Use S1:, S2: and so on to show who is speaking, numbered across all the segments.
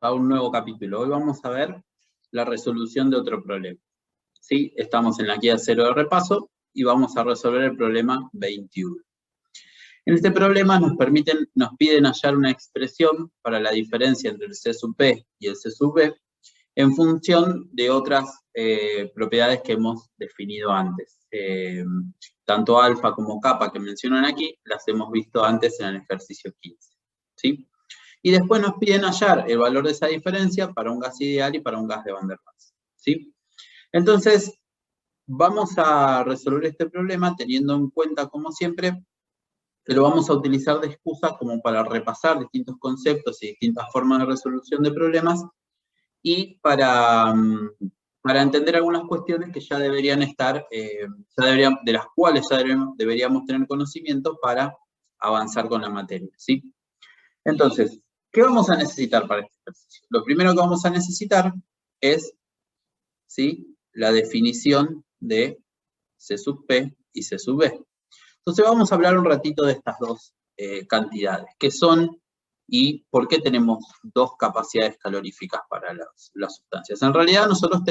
S1: a un nuevo capítulo. Hoy vamos a ver la resolución de otro problema. ¿Sí? Estamos en la guía 0 de repaso y vamos a resolver el problema 21. En este problema nos piden hallar una expresión para la diferencia entre el C sub P y el C sub B en función de otras propiedades que hemos definido antes. Tanto alfa como kappa que mencionan aquí, las hemos visto antes en el ejercicio 15. ¿Sí? Y después nos piden hallar el valor de esa diferencia para un gas ideal y para un gas de Van der Waals. ¿Sí? Entonces, vamos a resolver este problema teniendo en cuenta, como siempre, que lo vamos a utilizar de excusa como para repasar distintos conceptos y distintas formas de resolución de problemas y para entender algunas cuestiones que ya deberían estar, de las cuales ya deberíamos tener conocimiento para avanzar con la materia. ¿Sí? Entonces, ¿qué vamos a necesitar para este ejercicio? Lo primero que vamos a necesitar es, ¿sí?, la definición de C sub P y C sub B. Entonces vamos a hablar un ratito de estas dos cantidades, qué son y por qué tenemos dos capacidades caloríficas para las sustancias. En realidad nosotros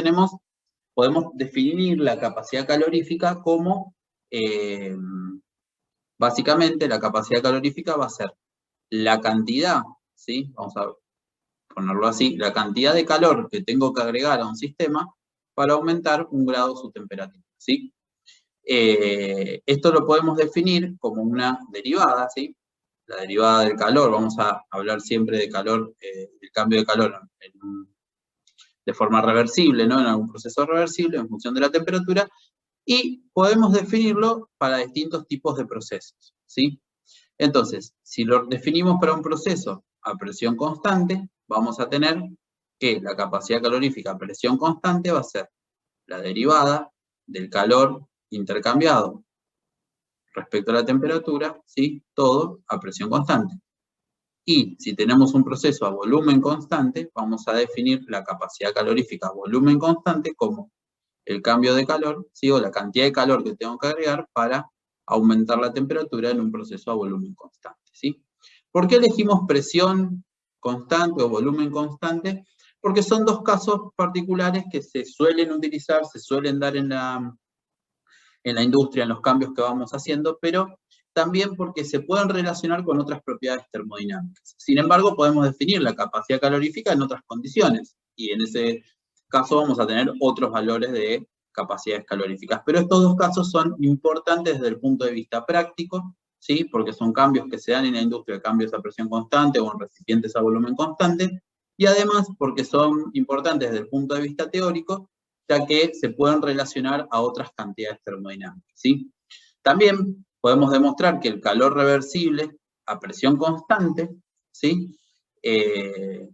S1: podemos definir la capacidad calorífica como, básicamente la capacidad calorífica va a ser la cantidad, ¿sí?, vamos a ponerlo así, la cantidad de calor que tengo que agregar a un sistema para aumentar 1 grado su temperatura, ¿sí? Esto lo podemos definir como una derivada, ¿sí? La derivada del calor, vamos a hablar siempre de calor, del cambio de calor de forma reversible, ¿no? En algún proceso reversible en función de la temperatura, y podemos definirlo para distintos tipos de procesos, ¿sí? Entonces, si lo definimos para un proceso a presión constante, vamos a tener que la capacidad calorífica a presión constante va a ser la derivada del calor intercambiado respecto a la temperatura, ¿sí?, todo a presión constante. Y si tenemos un proceso a volumen constante, vamos a definir la capacidad calorífica a volumen constante como el cambio de calor, ¿sí?, o la cantidad de calor que tengo que agregar para aumentar la temperatura en un proceso a volumen constante, ¿sí? ¿Por qué elegimos presión constante o volumen constante? Porque son dos casos particulares que se suelen utilizar, se suelen dar en la industria, en los cambios que vamos haciendo, pero también porque se pueden relacionar con otras propiedades termodinámicas. Sin embargo, podemos definir la capacidad calorífica en otras condiciones, y en ese caso vamos a tener otros valores de capacidades caloríficas. Pero estos dos casos son importantes desde el punto de vista práctico, ¿sí?, porque son cambios que se dan en la industria, cambios a presión constante o en recipientes a volumen constante, y además porque son importantes desde el punto de vista teórico, ya que se pueden relacionar a otras cantidades termodinámicas, ¿sí? También podemos demostrar que el calor reversible a presión constante, ¿sí?,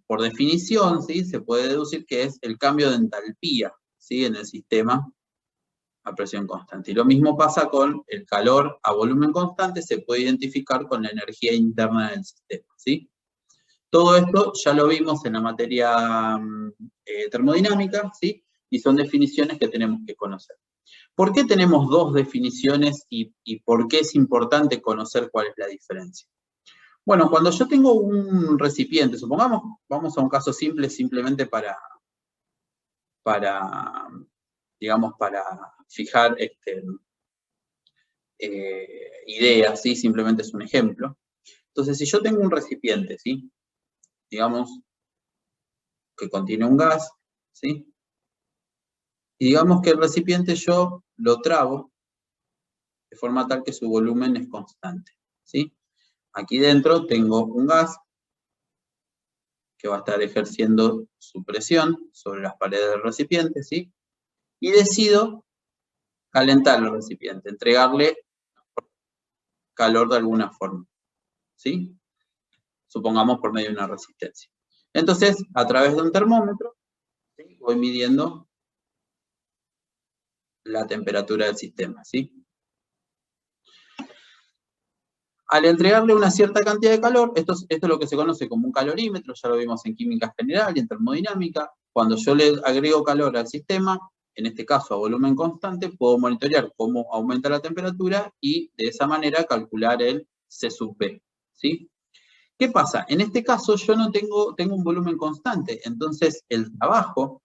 S1: por definición, ¿sí?, se puede deducir que es el cambio de entalpía, ¿sí?, en el sistema a presión constante. Y lo mismo pasa con el calor a volumen constante, se puede identificar con la energía interna del sistema, ¿sí? Todo esto ya lo vimos en la materia termodinámica, ¿sí?, y son definiciones que tenemos que conocer. ¿Por qué tenemos dos definiciones y por qué es importante conocer cuál es la diferencia? Bueno, cuando yo tengo un recipiente, supongamos, vamos a un caso simple, simplemente para digamos, para fijar ideas, ¿sí? Simplemente es un ejemplo. Entonces, si yo tengo un recipiente, ¿sí?, digamos, que contiene un gas, ¿sí?, y digamos que el recipiente yo lo trabo de forma tal que su volumen es constante, ¿sí? Aquí dentro tengo un gas que va a estar ejerciendo su presión sobre las paredes del recipiente, ¿sí?, y decido calentar el recipiente, entregarle calor de alguna forma, ¿sí?, supongamos por medio de una resistencia. Entonces, a través de un termómetro, ¿sí?, voy midiendo la temperatura del sistema, ¿sí? Al entregarle una cierta cantidad de calor, esto es lo que se conoce como un calorímetro, ya lo vimos en química general y en termodinámica. Cuando yo le agrego calor al sistema, en este caso a volumen constante, puedo monitorear cómo aumenta la temperatura y de esa manera calcular el C sub P, ¿sí? ¿Qué pasa? En este caso yo no tengo un volumen constante, entonces el trabajo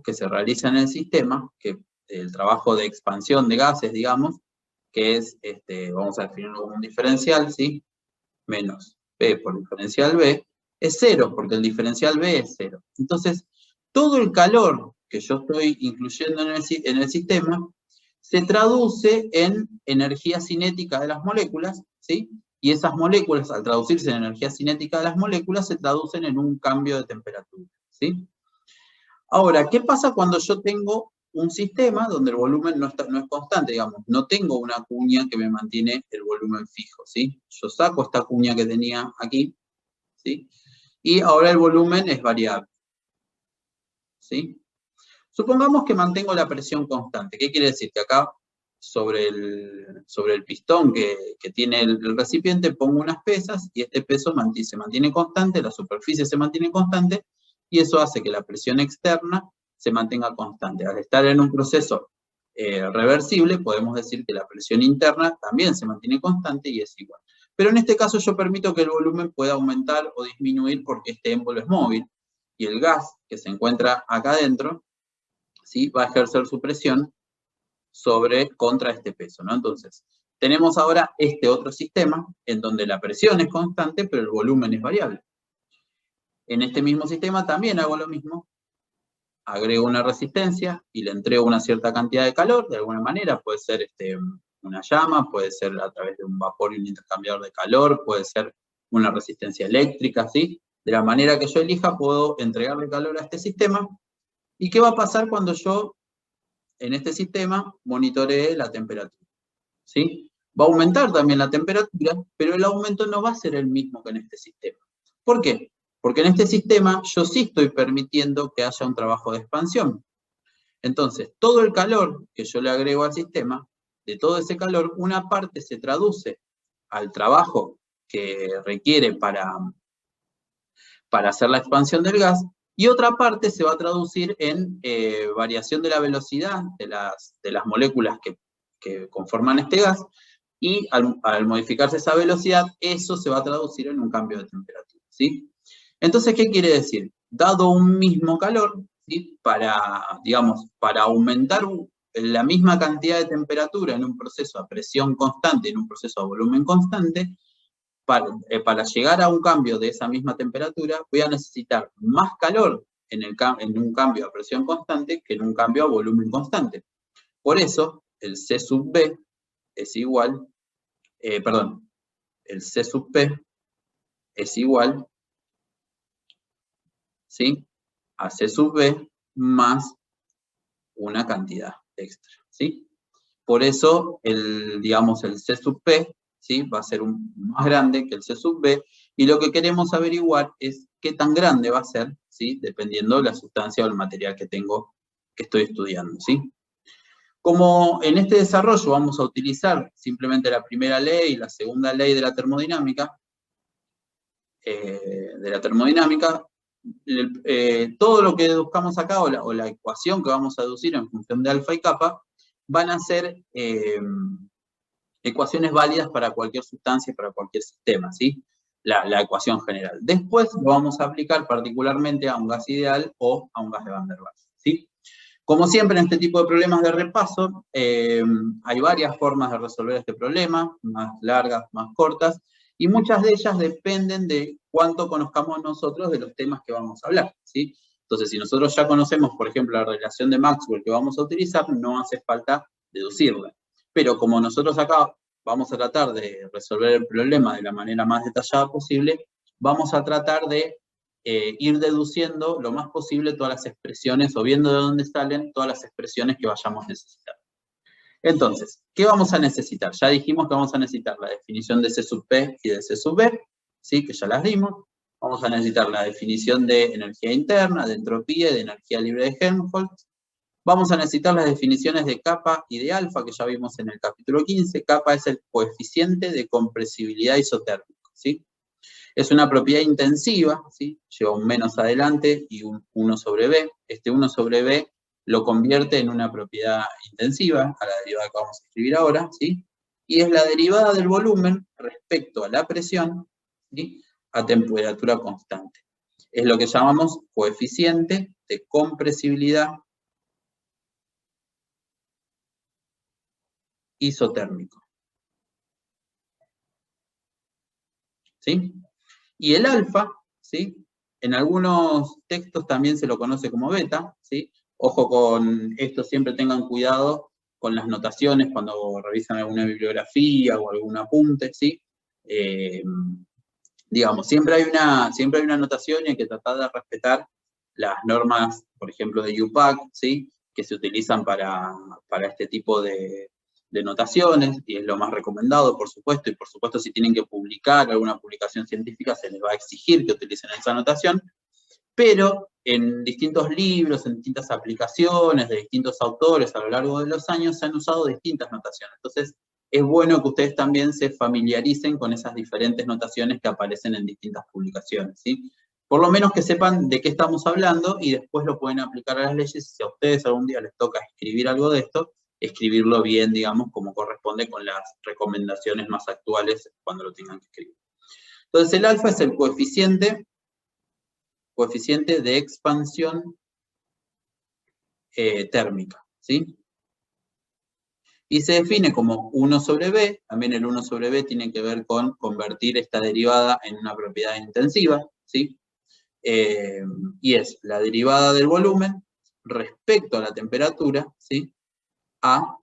S1: que se realiza en el sistema, que el trabajo de expansión de gases, digamos, que es, vamos a definirlo como un diferencial, ¿sí? Menos P por diferencial B, es 0, porque el diferencial B es 0. Entonces, todo el calor que yo estoy incluyendo en el sistema se traduce en energía cinética de las moléculas, ¿sí? Y esas moléculas, al traducirse en energía cinética de las moléculas, se traducen en un cambio de temperatura, ¿sí? Ahora, ¿qué pasa cuando yo tengo un sistema donde el volumen no es constante, digamos? No tengo una cuña que me mantiene el volumen fijo, ¿sí? Yo saco esta cuña que tenía aquí, ¿sí? Y ahora el volumen es variable, ¿sí? Supongamos que mantengo la presión constante. ¿Qué quiere decir? Que acá, sobre el pistón que tiene el recipiente, pongo unas pesas y este peso se mantiene constante, la superficie se mantiene constante, y eso hace que la presión externa se mantenga constante. Al estar en un proceso reversible, podemos decir que la presión interna también se mantiene constante y es igual. Pero en este caso yo permito que el volumen pueda aumentar o disminuir porque este émbolo es móvil, y el gas que se encuentra acá adentro, ¿sí?, va a ejercer su presión contra este peso, ¿no? Entonces, tenemos ahora este otro sistema en donde la presión es constante, pero el volumen es variable. En este mismo sistema también hago lo mismo, agrego una resistencia y le entrego una cierta cantidad de calor, de alguna manera, puede ser una llama, puede ser a través de un vapor y un intercambiador de calor, puede ser una resistencia eléctrica, ¿sí? De la manera que yo elija, puedo entregarle calor a este sistema. ¿Y qué va a pasar cuando yo, en este sistema, monitoree la temperatura? ¿Sí? Va a aumentar también la temperatura, pero el aumento no va a ser el mismo que en este sistema. ¿Por qué? Porque en este sistema yo sí estoy permitiendo que haya un trabajo de expansión. Entonces, todo el calor que yo le agrego al sistema, de todo ese calor, una parte se traduce al trabajo que requiere para hacer la expansión del gas, y otra parte se va a traducir en variación de la velocidad de las moléculas que conforman este gas, y al modificarse esa velocidad, eso se va a traducir en un cambio de temperatura, ¿sí? Entonces, ¿qué quiere decir? Dado un mismo calor, ¿sí?, digamos, para aumentar la misma cantidad de temperatura en un proceso a presión constante, en un proceso a volumen constante, para llegar a un cambio de esa misma temperatura, voy a necesitar más calor en un cambio a presión constante que en un cambio a volumen constante. Por eso, el C sub B es igual, el C sub P es igual, ¿sí?, a C sub B más una cantidad extra, ¿sí? Por eso, digamos, el C sub P, ¿sí?, va a ser más grande que el C sub B, y lo que queremos averiguar es qué tan grande va a ser, ¿sí?, dependiendo de la sustancia o el material que estoy estudiando, ¿sí? Como en este desarrollo vamos a utilizar simplemente la primera ley y la segunda ley de la termodinámica, todo lo que deduzcamos acá, o la ecuación que vamos a deducir en función de alfa y kappa, van a ser ecuaciones válidas para cualquier sustancia y para cualquier sistema, ¿sí? La ecuación general. Después lo vamos a aplicar particularmente a un gas ideal o a un gas de Van der Waals, ¿sí? Como siempre en este tipo de problemas de repaso, hay varias formas de resolver este problema, más largas, más cortas, y muchas de ellas dependen de cuánto conozcamos nosotros de los temas que vamos a hablar, ¿sí? Entonces, si nosotros ya conocemos, por ejemplo, la relación de Maxwell que vamos a utilizar, no hace falta deducirla. Pero como nosotros acá vamos a tratar de resolver el problema de la manera más detallada posible, vamos a tratar de ir deduciendo lo más posible todas las expresiones, o viendo de dónde salen todas las expresiones que vayamos necesitando. Entonces, ¿qué vamos a necesitar? Ya dijimos que vamos a necesitar la definición de C sub P y de C sub B, ¿sí?, que ya las dimos. Vamos a necesitar la definición de energía interna, de entropía y de energía libre de Helmholtz. Vamos a necesitar las definiciones de kappa y de alfa, que ya vimos en el capítulo 15. Kappa es el coeficiente de compresibilidad isotérmico, ¿sí? Es una propiedad intensiva, ¿sí?, lleva un menos adelante y un 1 sobre B. Este 1 sobre B lo convierte en una propiedad intensiva, a la derivada que vamos a escribir ahora, ¿sí? y es la derivada del volumen respecto a la presión, ¿sí?, a temperatura constante. Es lo que llamamos coeficiente de compresibilidad isotérmico. ¿Sí? Y el alfa, ¿sí?, en algunos textos también se lo conoce como beta, ¿sí? Ojo con esto, siempre tengan cuidado con las notaciones cuando revisan alguna bibliografía o algún apunte, ¿sí? Digamos, siempre hay una notación y hay que tratar de respetar las normas, por ejemplo, de UPAC, ¿sí?, que se utilizan para este tipo de notaciones, y es lo más recomendado, por supuesto, y por supuesto si tienen que publicar alguna publicación científica se les va a exigir que utilicen esa notación, pero en distintos libros, en distintas aplicaciones, de distintos autores a lo largo de los años se han usado distintas notaciones. Entonces, es bueno que ustedes también se familiaricen con esas diferentes notaciones que aparecen en distintas publicaciones, ¿sí? Por lo menos que sepan de qué estamos hablando y después lo pueden aplicar a las leyes. Si a ustedes algún día les toca escribir algo de esto, escribirlo bien, digamos, como corresponde con las recomendaciones más actuales cuando lo tengan que escribir. Entonces, el alfa es el coeficiente de expansión térmica, ¿sí? Y se define como 1 sobre B, también el 1 sobre B tiene que ver con convertir esta derivada en una propiedad intensiva, ¿sí? Y es la derivada del volumen respecto a la temperatura, ¿sí?, a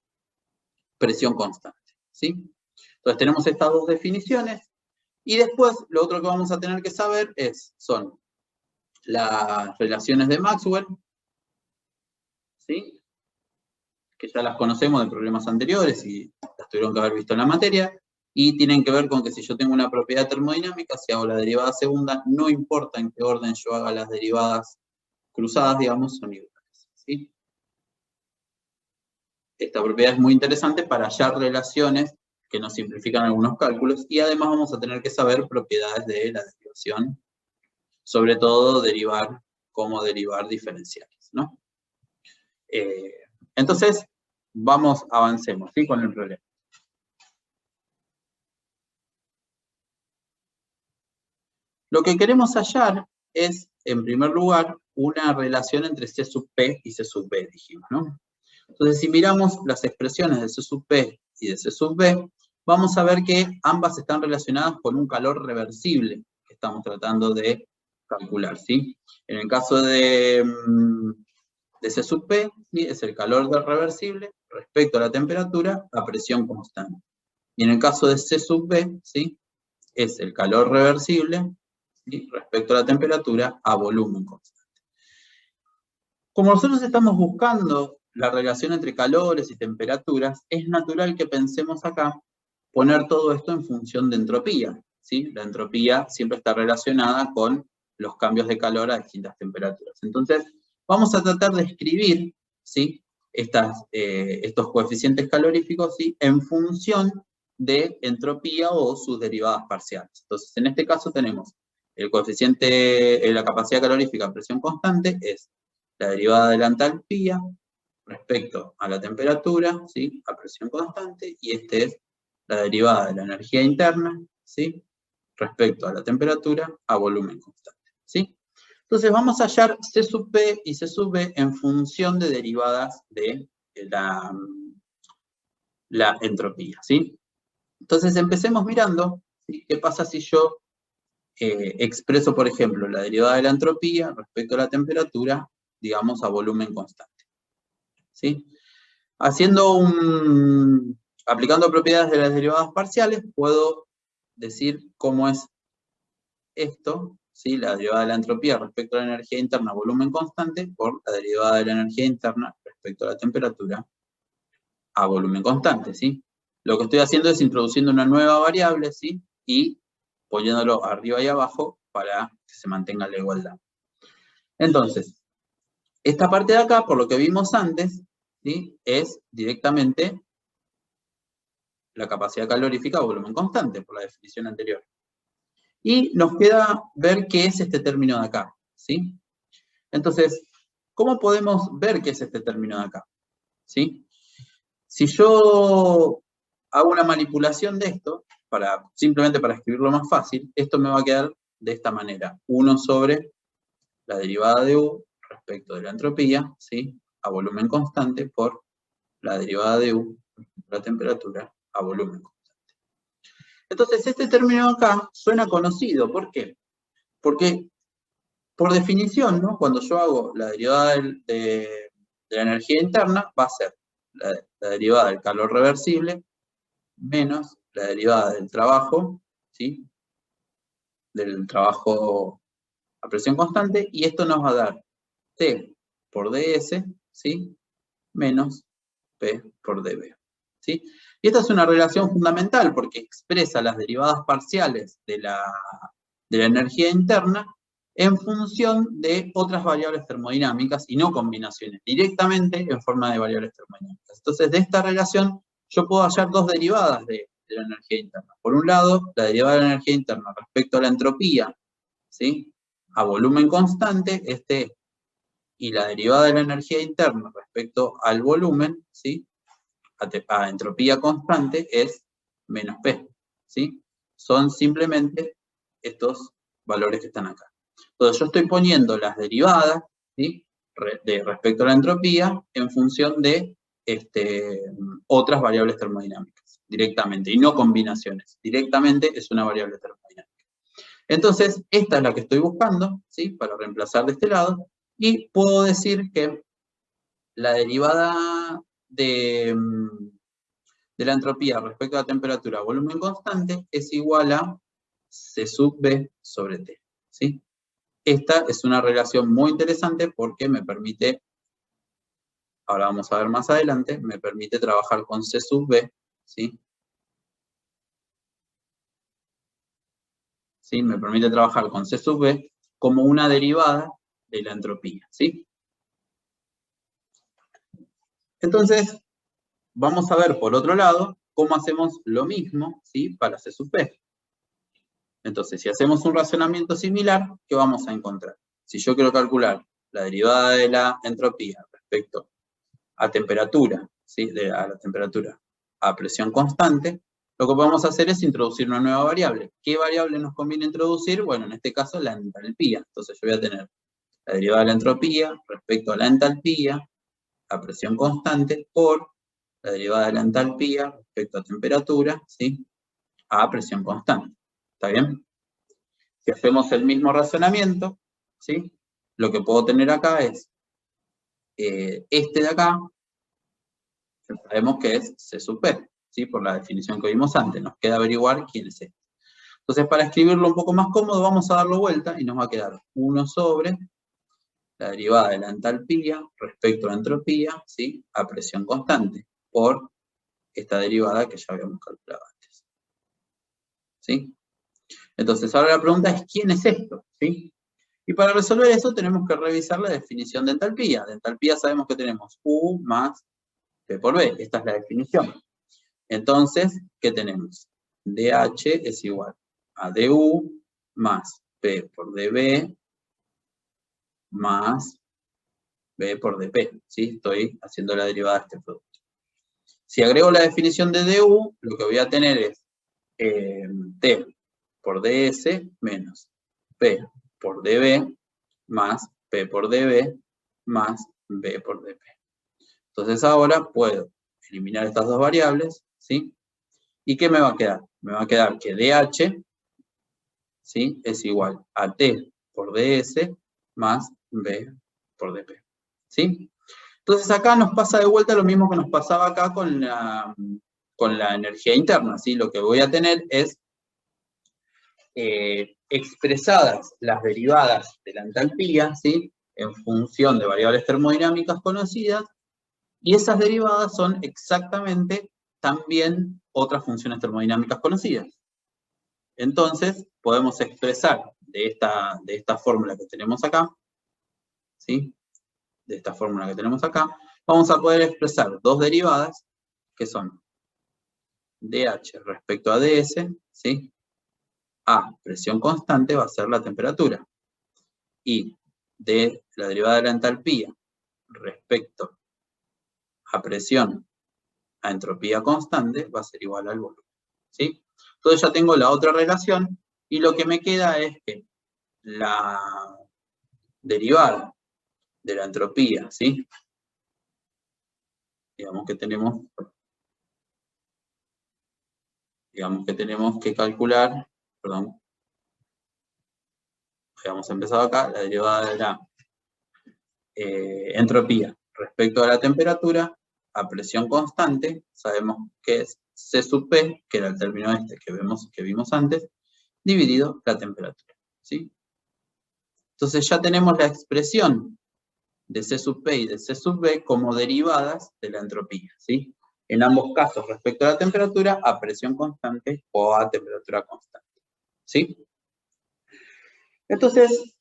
S1: presión constante, ¿sí? Entonces tenemos estas dos definiciones, y después lo otro que vamos a tener que saber son las relaciones de Maxwell, ¿sí?, que ya las conocemos de problemas anteriores y las tuvieron que haber visto en la materia, y tienen que ver con que si yo tengo una propiedad termodinámica, si hago la derivada segunda, no importa en qué orden yo haga las derivadas cruzadas, digamos, son iguales, ¿sí? Esta propiedad es muy interesante para hallar relaciones que nos simplifican algunos cálculos, y además vamos a tener que saber propiedades de la derivación, sobre todo cómo derivar diferenciales, ¿no? Entonces, avancemos, ¿sí?, con el problema. Lo que queremos hallar es, en primer lugar, una relación entre C sub P y C sub B, dijimos, ¿no? Entonces, si miramos las expresiones de C sub P y de C sub B, vamos a ver que ambas están relacionadas con un calor reversible que estamos tratando de calcular, ¿sí? En el caso de C sub P, ¿sí?, es el calor reversible respecto a la temperatura a presión constante. Y en el caso de C sub B, ¿sí?, es el calor reversible, ¿sí?, respecto a la temperatura a volumen constante. Como nosotros estamos buscando la relación entre calores y temperaturas, es natural que pensemos acá poner todo esto en función de entropía, ¿sí? La entropía siempre está relacionada con los cambios de calor a distintas temperaturas. Entonces, vamos a tratar de escribir, ¿sí?, estos coeficientes caloríficos, ¿sí?, en función de entropía o sus derivadas parciales. Entonces, en este caso tenemos el coeficiente, la capacidad calorífica a presión constante es la derivada de la entalpía respecto a la temperatura, ¿sí?, a presión constante, y este es la derivada de la energía interna, ¿sí?, respecto a la temperatura a volumen constante, ¿sí? Entonces vamos a hallar C sub P y C sub B en función de derivadas de la entropía, ¿sí? Entonces empecemos mirando, ¿sí?, qué pasa si yo expreso, por ejemplo, la derivada de la entropía respecto a la temperatura, digamos, a volumen constante, ¿sí? Aplicando propiedades de las derivadas parciales, puedo decir cómo es esto, ¿sí?, la derivada de la entropía respecto a la energía interna a volumen constante por la derivada de la energía interna respecto a la temperatura a volumen constante, ¿sí? Lo que estoy haciendo es introduciendo una nueva variable, ¿sí?, y poniéndolo arriba y abajo para que se mantenga la igualdad. Entonces, esta parte de acá, por lo que vimos antes, ¿sí?, es directamente la capacidad calorífica a volumen constante, por la definición anterior. Y nos queda ver qué es este término de acá, ¿sí? Entonces, ¿cómo podemos ver qué es este término de acá? ¿Sí? Si yo hago una manipulación de esto, simplemente para escribirlo más fácil, esto me va a quedar de esta manera. 1 sobre la derivada de U respecto de la entropía, ¿sí? A volumen constante por la derivada de U, la temperatura, a volumen constante. Entonces, este término acá suena conocido. ¿Por qué? Porque, por definición, ¿no? Cuando yo hago la derivada de la energía interna, va a ser la derivada del calor reversible menos la derivada del trabajo, ¿sí? Del trabajo a presión constante, y esto nos va a dar T por ds, ¿sí? Menos P por dB, ¿sí? Y esta es una relación fundamental porque expresa las derivadas parciales de la energía interna en función de otras variables termodinámicas y no combinaciones, directamente en forma de variables termodinámicas. Entonces, de esta relación yo puedo hallar dos derivadas de la energía interna. Por un lado, la derivada de la energía interna respecto a la entropía, ¿sí? A volumen constante, y la derivada de la energía interna respecto al volumen, ¿sí? A entropía constante es menos P, ¿sí? Son simplemente estos valores que están acá. Entonces yo estoy poniendo las derivadas, ¿sí? Respecto a la entropía en función de otras variables termodinámicas, directamente, y no combinaciones. Directamente es una variable termodinámica. Entonces, esta es la que estoy buscando, ¿sí? Para reemplazar de este lado, y puedo decir que la derivada de la entropía respecto a la temperatura a volumen constante es igual a C sub B sobre T, ¿sí? Esta es una relación muy interesante porque me permite, ahora vamos a ver más adelante, me permite trabajar con C sub B, ¿sí? ¿Sí? Me permite trabajar con C sub B como una derivada de la entropía, ¿sí? Entonces, vamos a ver por otro lado cómo hacemos lo mismo, ¿sí? Para C sub B. Entonces, si hacemos un razonamiento similar, ¿qué vamos a encontrar? Si yo quiero calcular la derivada de la entropía respecto a temperatura, ¿sí? A la temperatura a presión constante, lo que vamos a hacer es introducir una nueva variable. ¿Qué variable nos conviene introducir? Bueno, en este caso la entalpía. Entonces yo voy a tener la derivada de la entropía respecto a la entalpía a presión constante por la derivada de la entalpía respecto a temperatura, ¿sí? A presión constante. ¿Está bien? Si hacemos el mismo razonamiento, ¿sí? Lo que puedo tener acá es este de acá, sabemos que es C sub P, ¿sí? Por la definición que vimos antes. Nos queda averiguar quién es este. Entonces, para escribirlo un poco más cómodo, vamos a darlo vuelta y nos va a quedar 1 sobre la derivada de la entalpía respecto a la entropía, ¿sí? A presión constante, por esta derivada que ya habíamos calculado antes. ¿Sí? Entonces, ahora la pregunta es, ¿quién es esto? ¿Sí? Y para resolver eso tenemos que revisar la definición de entalpía. De entalpía sabemos que tenemos U más P por B. Esta es la definición. Entonces, ¿qué tenemos? dH es igual a du más P por dB más B por dP. ¿Sí? Estoy haciendo la derivada de este producto. Si agrego la definición de du, lo que voy a tener es T por ds menos P por dB más P por dB más B por dP. Entonces ahora puedo eliminar estas dos variables, ¿sí? ¿Y qué me va a quedar? Me va a quedar que dH, ¿sí? Es igual a T por ds más B por dP, ¿sí? Entonces acá nos pasa de vuelta lo mismo que nos pasaba acá con la energía interna, ¿sí? Lo que voy a tener es expresadas las derivadas de la entalpía, ¿sí? En función de variables termodinámicas conocidas, y esas derivadas son exactamente también otras funciones termodinámicas conocidas. Entonces, podemos expresar de esta fórmula que tenemos acá, ¿sí? De esta fórmula que tenemos acá, vamos a poder expresar dos derivadas que son dH respecto a ds, ¿sí? A presión constante va a ser la temperatura. Y de la derivada de la entalpía respecto a presión a entropía constante va a ser igual al volumen, ¿sí? Entonces ya tengo la otra relación, y lo que me queda es que la derivada de la entropía, ¿sí? Digamos que tenemos que calcular, perdón, habíamos empezado acá, la derivada de la entropía respecto a la temperatura a presión constante, sabemos que es C sub P, que era el término este que vimos antes, dividido la temperatura, ¿sí? Entonces ya tenemos la expresión de C sub P y de C sub B como derivadas de la entropía, ¿sí? En ambos casos respecto a la temperatura a presión constante o a temperatura constante, ¿sí? Entonces,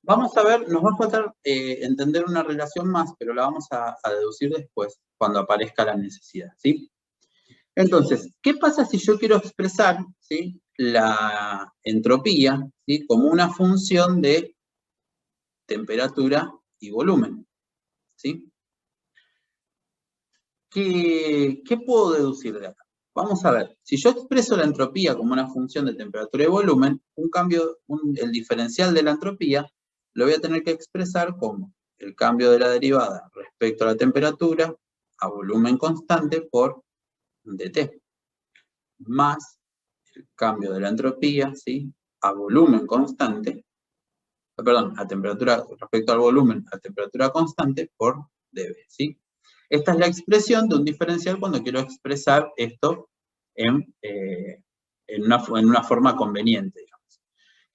S1: vamos a ver, nos va a faltar entender una relación más, pero la vamos a deducir después, cuando aparezca la necesidad, ¿sí? Entonces, ¿qué pasa si yo quiero expresar, ¿sí?, la entropía, ¿sí?, como una función de temperatura y volumen, ¿sí? ¿Qué puedo deducir de acá? Vamos a ver, si yo expreso la entropía como una función de temperatura y volumen, el diferencial de la entropía lo voy a tener que expresar como el cambio de la derivada respecto a la temperatura a volumen constante por dt, más el cambio de la entropía, ¿sí?, a volumen constante, perdón, a temperatura respecto al volumen a temperatura constante por dB, ¿sí? Esta es la expresión de un diferencial cuando quiero expresar esto en una forma conveniente, digamos.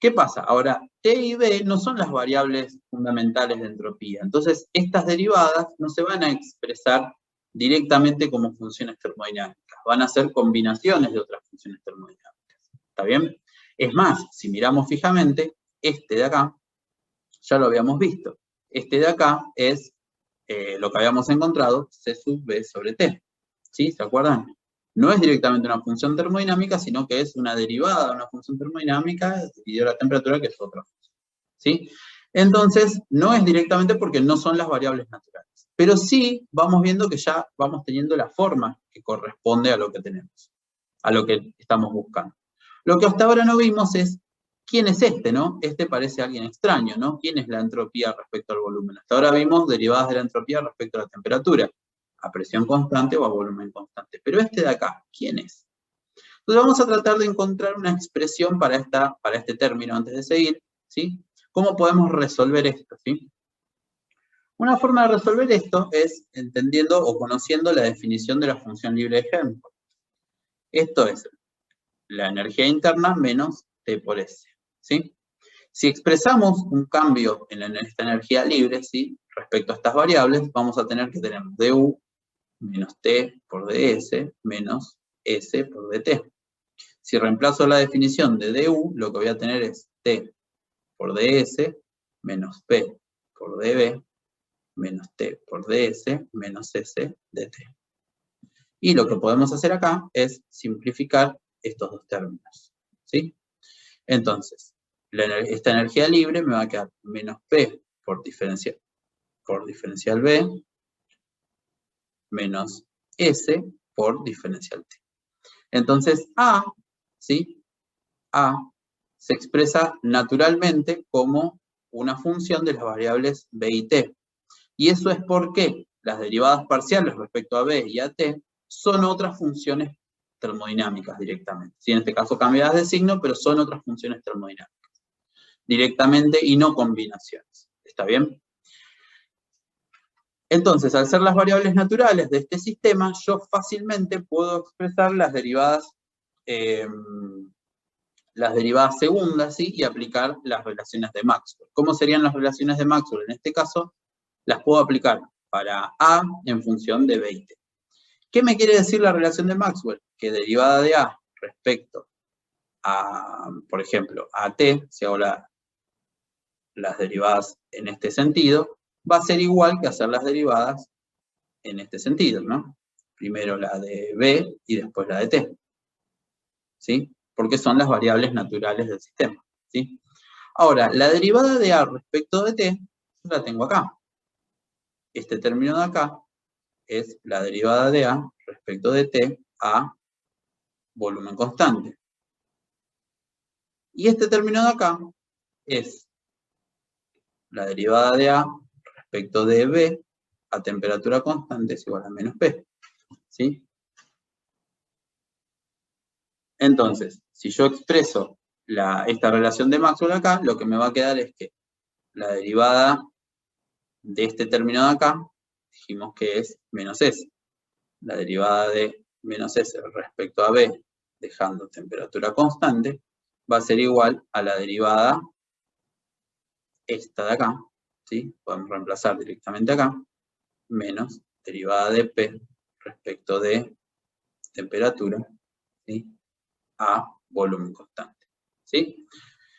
S1: ¿Qué pasa? Ahora, T y B no son las variables fundamentales de entropía. Entonces, estas derivadas no se van a expresar directamente como funciones termodinámicas. Van a ser combinaciones de otras funciones termodinámicas. ¿Está bien? Es más, si miramos fijamente, este de acá, ya lo habíamos visto. Este de acá es lo que habíamos encontrado, C sub B sobre T. ¿Sí? ¿Se acuerdan? No es directamente una función termodinámica, sino que es una derivada de una función termodinámica dividido la temperatura, que es otra función. ¿Sí? Entonces, no es directamente porque no son las variables naturales. Pero sí vamos viendo que ya vamos teniendo la forma que corresponde a lo que tenemos, a lo que estamos buscando. Lo que hasta ahora no vimos es ¿quién es este, no? Este parece alguien extraño, ¿no? ¿Quién es la entropía respecto al volumen? Hasta ahora vimos derivadas de la entropía respecto a la temperatura, a presión constante o a volumen constante. Pero este de acá, ¿quién es? Entonces vamos a tratar de encontrar una expresión para este término antes de seguir, ¿sí? ¿Cómo podemos resolver esto, sí? Una forma de resolver esto es entendiendo o conociendo la definición de la función libre de Helmholtz. Esto es la energía interna menos T por S, ¿sí? Si expresamos un cambio en esta energía libre, ¿sí?, respecto a estas variables, vamos a tener que tener du menos T por ds menos S por dt. Si reemplazo la definición de du, lo que voy a tener es T por ds menos P por dB menos T por ds menos S dt. Y lo que podemos hacer acá es simplificar estos dos términos, ¿sí? Entonces, esta energía libre me va a quedar menos P por diferencial B menos S por diferencial T. Entonces, A, ¿sí?, A se expresa naturalmente como una función de las variables B y T. Y eso es porque las derivadas parciales respecto a B y a T son otras funciones termodinámicas directamente. Sí, en este caso cambiadas de signo, pero son otras funciones termodinámicas directamente y no combinaciones. ¿Está bien? Entonces, al ser las variables naturales de este sistema, yo fácilmente puedo expresar las derivadas segundas, ¿sí?, y aplicar las relaciones de Maxwell. ¿Cómo serían las relaciones de Maxwell? En este caso, las puedo aplicar para A en función de B y T. ¿Qué me quiere decir la relación de Maxwell? Que derivada de A respecto a, por ejemplo, a T, si hago las derivadas en este sentido, va a ser igual que hacer las derivadas en este sentido, ¿no? Primero la de B y después la de T, ¿sí? Porque son las variables naturales del sistema, ¿sí? Ahora, la derivada de A respecto de T, yo la tengo acá. este término de acá es la derivada de A respecto de T a volumen constante. Y este término de acá es la derivada de A respecto de B a temperatura constante es igual a menos P. ¿Sí? Entonces, si yo expreso esta relación de Maxwell acá, lo que me va a quedar es que la derivada de este término de acá, dijimos que es menos S. La derivada de menos S respecto a B, dejando temperatura constante, va a ser igual a la derivada esta de acá, ¿sí? Podemos reemplazar directamente acá, menos derivada de P respecto de temperatura, ¿sí? A volumen constante, ¿sí?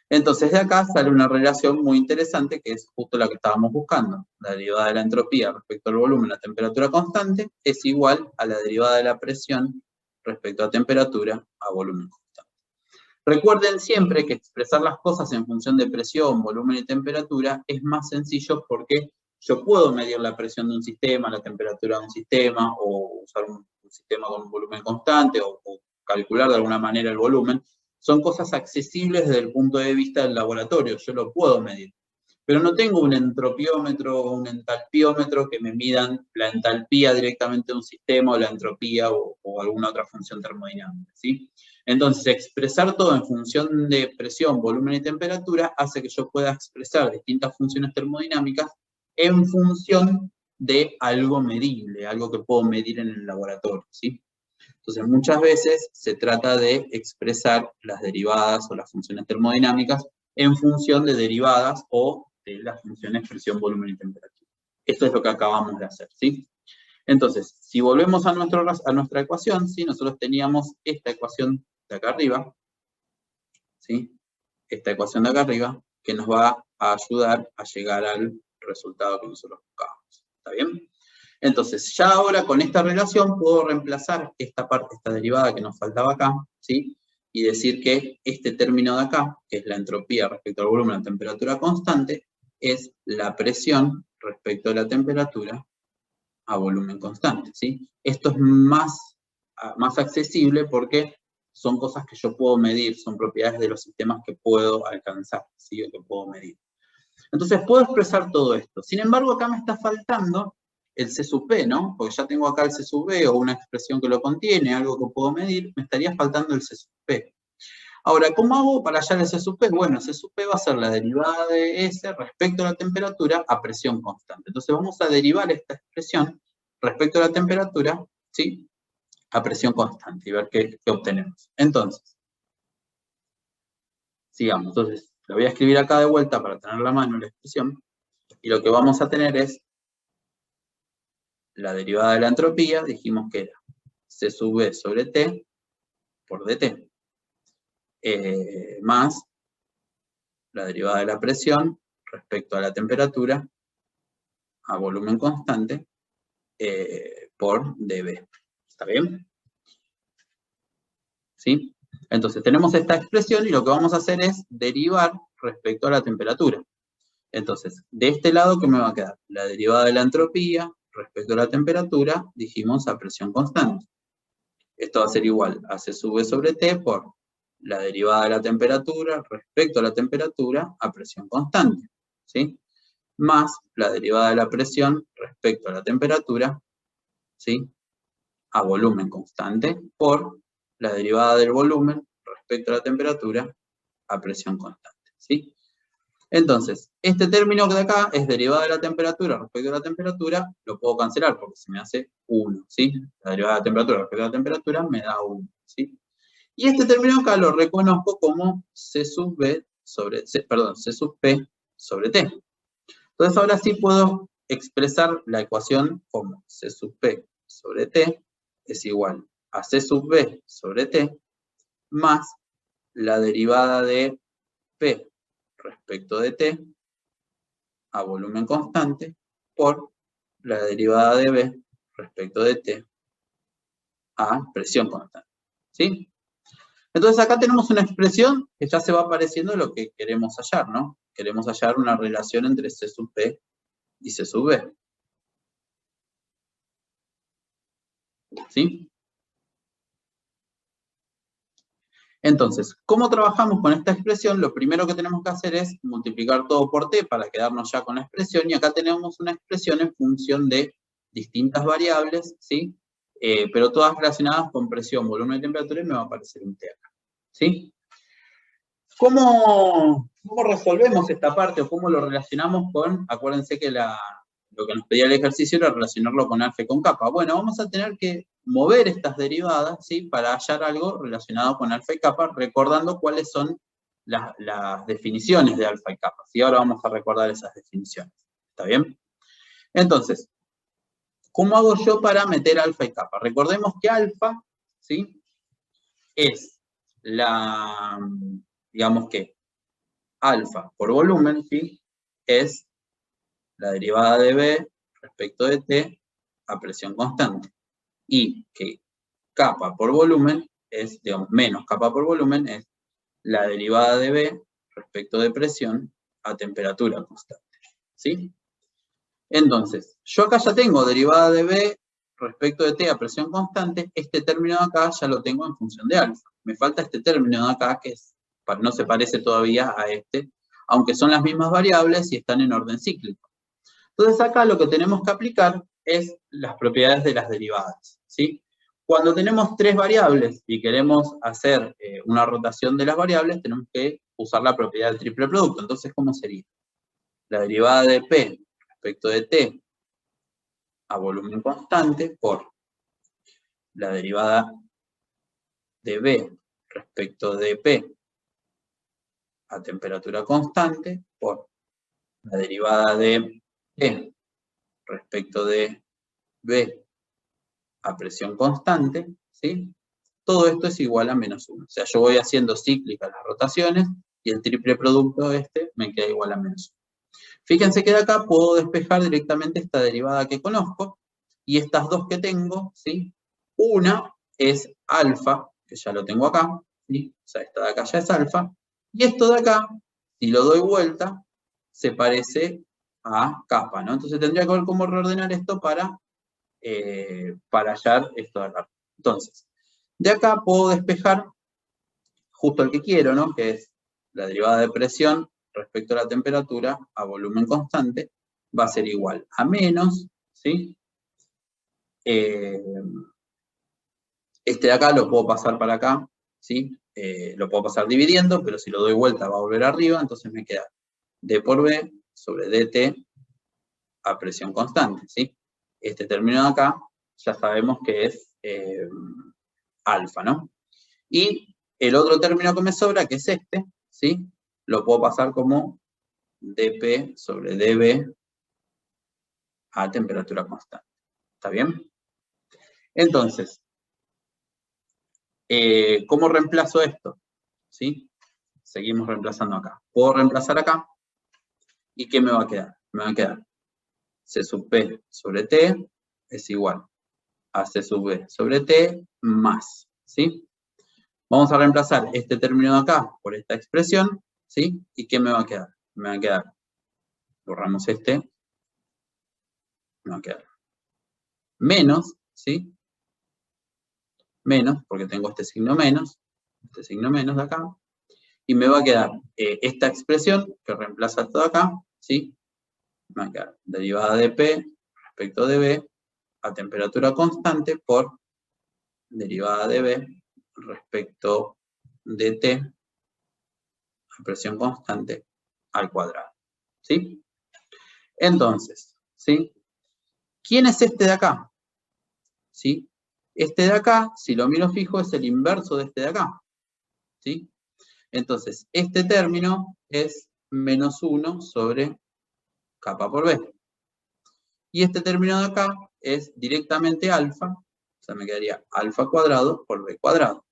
S1: Entonces de acá sale una relación muy interesante que es justo la que estábamos buscando. La derivada de la entropía respecto al volumen a temperatura constante es igual a la derivada de la presión respecto a temperatura a volumen constante. Recuerden siempre que expresar las cosas en función de presión, volumen y temperatura es más sencillo porque yo puedo medir la presión de un sistema, la temperatura de un sistema, o usar un sistema con un volumen constante, o calcular de alguna manera el volumen. Son cosas accesibles desde el punto de vista del laboratorio, yo lo puedo medir. Pero no tengo un entropiómetro o un entalpiómetro que me midan la entalpía directamente de un sistema o la entropía o alguna otra función termodinámica, ¿sí? Entonces, expresar todo en función de presión, volumen y temperatura hace que yo pueda expresar distintas funciones termodinámicas en función de algo medible, algo que puedo medir en el laboratorio, ¿sí? Entonces, muchas veces se trata de expresar las derivadas o las funciones termodinámicas en función de derivadas o de las funciones presión, volumen y temperatura. Esto es lo que acabamos de hacer, ¿sí? Entonces, si volvemos a nuestra ecuación, ¿sí? Nosotros teníamos esta ecuación de acá arriba, ¿sí? Esta ecuación de acá arriba, que nos va a ayudar a llegar al resultado que nosotros buscábamos. ¿Está bien? Entonces, ya ahora con esta relación puedo reemplazar esta parte, esta derivada que nos faltaba acá, ¿sí? Y decir que este término de acá, que es la entropía respecto al volumen a temperatura constante, es la presión respecto a la temperatura a volumen constante, ¿sí? Esto es más accesible porque son cosas que yo puedo medir, son propiedades de los sistemas que puedo alcanzar, ¿sí? O que puedo medir. Entonces puedo expresar todo esto. Sin embargo, acá me está faltando el C sub P, ¿no? Porque ya tengo acá el C sub B o una expresión que lo contiene, algo que puedo medir, me estaría faltando el C sub P. Ahora, ¿cómo hago para hallar el C sub P? Bueno, C sub P va a ser la derivada de S respecto a la temperatura a presión constante. Entonces vamos a derivar esta expresión respecto a la temperatura, ¿sí? A presión constante y ver qué obtenemos. Entonces, sigamos. Entonces, lo voy a escribir acá de vuelta para tener la mano la expresión. Y lo que vamos a tener es la derivada de la entropía, dijimos que era C sub B sobre T por dt, más la derivada de la presión respecto a la temperatura a volumen constante por dB. ¿Está bien? ¿Sí? Entonces tenemos esta expresión y lo que vamos a hacer es derivar respecto a la temperatura. Entonces, de este lado, ¿qué me va a quedar? La derivada de la entropía respecto a la temperatura, dijimos a presión constante. Esto va a ser igual a C sub B sobre T por la derivada de la temperatura respecto a la temperatura a presión constante, ¿sí? Más la derivada de la presión respecto a la temperatura, ¿sí? A volumen constante por la derivada del volumen respecto a la temperatura a presión constante, ¿sí? Entonces, este término de acá es derivada de la temperatura respecto a la temperatura, lo puedo cancelar porque se me hace 1, ¿sí? La derivada de la temperatura respecto a la temperatura me da 1, ¿sí? Y este término acá lo reconozco como C sub B sobre, C sub P sobre T. Entonces ahora sí puedo expresar la ecuación como C sub P sobre T es igual a C sub B sobre T más la derivada de P respecto de T a volumen constante por la derivada de B respecto de T a presión constante. ¿Sí? Entonces acá tenemos una expresión que ya se va apareciendo lo que queremos hallar, ¿no? Queremos hallar una relación entre C sub P y C sub B. ¿Sí? Entonces, ¿cómo trabajamos con esta expresión? Lo primero que tenemos que hacer es multiplicar todo por t para quedarnos ya con la expresión, y acá tenemos una expresión en función de distintas variables, ¿sí? Pero todas relacionadas con presión, volumen y temperatura, y me va a aparecer un t acá, ¿sí? ¿Cómo resolvemos esta parte o cómo lo relacionamos con, acuérdense que lo que nos pedía el ejercicio era relacionarlo con alfa y con kappa? Bueno, vamos a tener que mover estas derivadas, ¿sí? Para hallar algo relacionado con alfa y kappa, recordando cuáles son las definiciones de alfa y kappa. ¿Sí? Ahora vamos a recordar esas definiciones. ¿Está bien? Entonces, ¿cómo hago yo para meter alfa y kappa? Recordemos que alfa, ¿sí? Es digamos que alfa por volumen, ¿sí? Es la derivada de B respecto de T a presión constante. Y que kappa por volumen es, digamos, menos kappa por volumen es la derivada de B respecto de presión a temperatura constante. ¿Sí? Entonces, yo acá ya tengo derivada de B respecto de T a presión constante. Este término de acá ya lo tengo en función de alfa. Me falta este término de acá que no se parece todavía a este, aunque son las mismas variables y están en orden cíclico. Entonces acá lo que tenemos que aplicar es las propiedades de las derivadas, ¿sí? Cuando tenemos tres variables y queremos hacer una rotación de las variables, tenemos que usar la propiedad del triple producto. Entonces, ¿cómo sería? La derivada de P respecto de T a volumen constante por la derivada de B respecto de P a temperatura constante por la derivada de P respecto de B a presión constante, ¿sí? Todo esto es igual a menos 1. O sea, yo voy haciendo cíclicas las rotaciones y el triple producto me queda igual a menos 1. Fíjense que de acá puedo despejar directamente esta derivada que conozco y estas dos que tengo, ¿sí? Una es alfa, que ya lo tengo acá, ¿sí? O sea, esta de acá ya es alfa, y esto de acá, si lo doy vuelta, se parece a kappa, ¿no? Entonces tendría que ver cómo reordenar esto para hallar esto de acá. Entonces, de acá puedo despejar justo el que quiero, ¿no? Que es la derivada de presión respecto a la temperatura a volumen constante, va a ser igual a menos, ¿sí? Este de acá lo puedo pasar para acá, ¿sí? Lo puedo pasar dividiendo, pero si lo doy vuelta va a volver arriba, entonces me queda D por B sobre dt a presión constante, ¿sí? Este término de acá ya sabemos que es alfa, ¿no? Y el otro término que me sobra, que es este, ¿sí? Lo puedo pasar como dP sobre dB a temperatura constante. ¿Está bien? Entonces, ¿cómo reemplazo esto? ¿Sí? Seguimos reemplazando acá. Puedo reemplazar acá. ¿Y qué me va a quedar? Me va a quedar C sub P sobre T es igual a C sub B sobre T más, ¿sí? Vamos a reemplazar este término de acá por esta expresión, ¿sí? ¿Y qué me va a quedar? Me va a quedar, borramos este, me va a quedar menos, ¿sí? Menos, porque tengo este signo menos de acá, y me va a quedar esta expresión que reemplaza esto de acá, ¿sí? Me va a quedar derivada de P respecto de B a temperatura constante por derivada de B respecto de T a presión constante al cuadrado, ¿sí? Entonces, ¿sí? ¿Quién es este de acá? ¿Sí? Este de acá, si lo miro fijo, es el inverso de este de acá, ¿sí? Entonces, este término es menos 1 sobre kappa por B. Y este término de acá es directamente alfa, o sea, me quedaría alfa cuadrado por B cuadrado.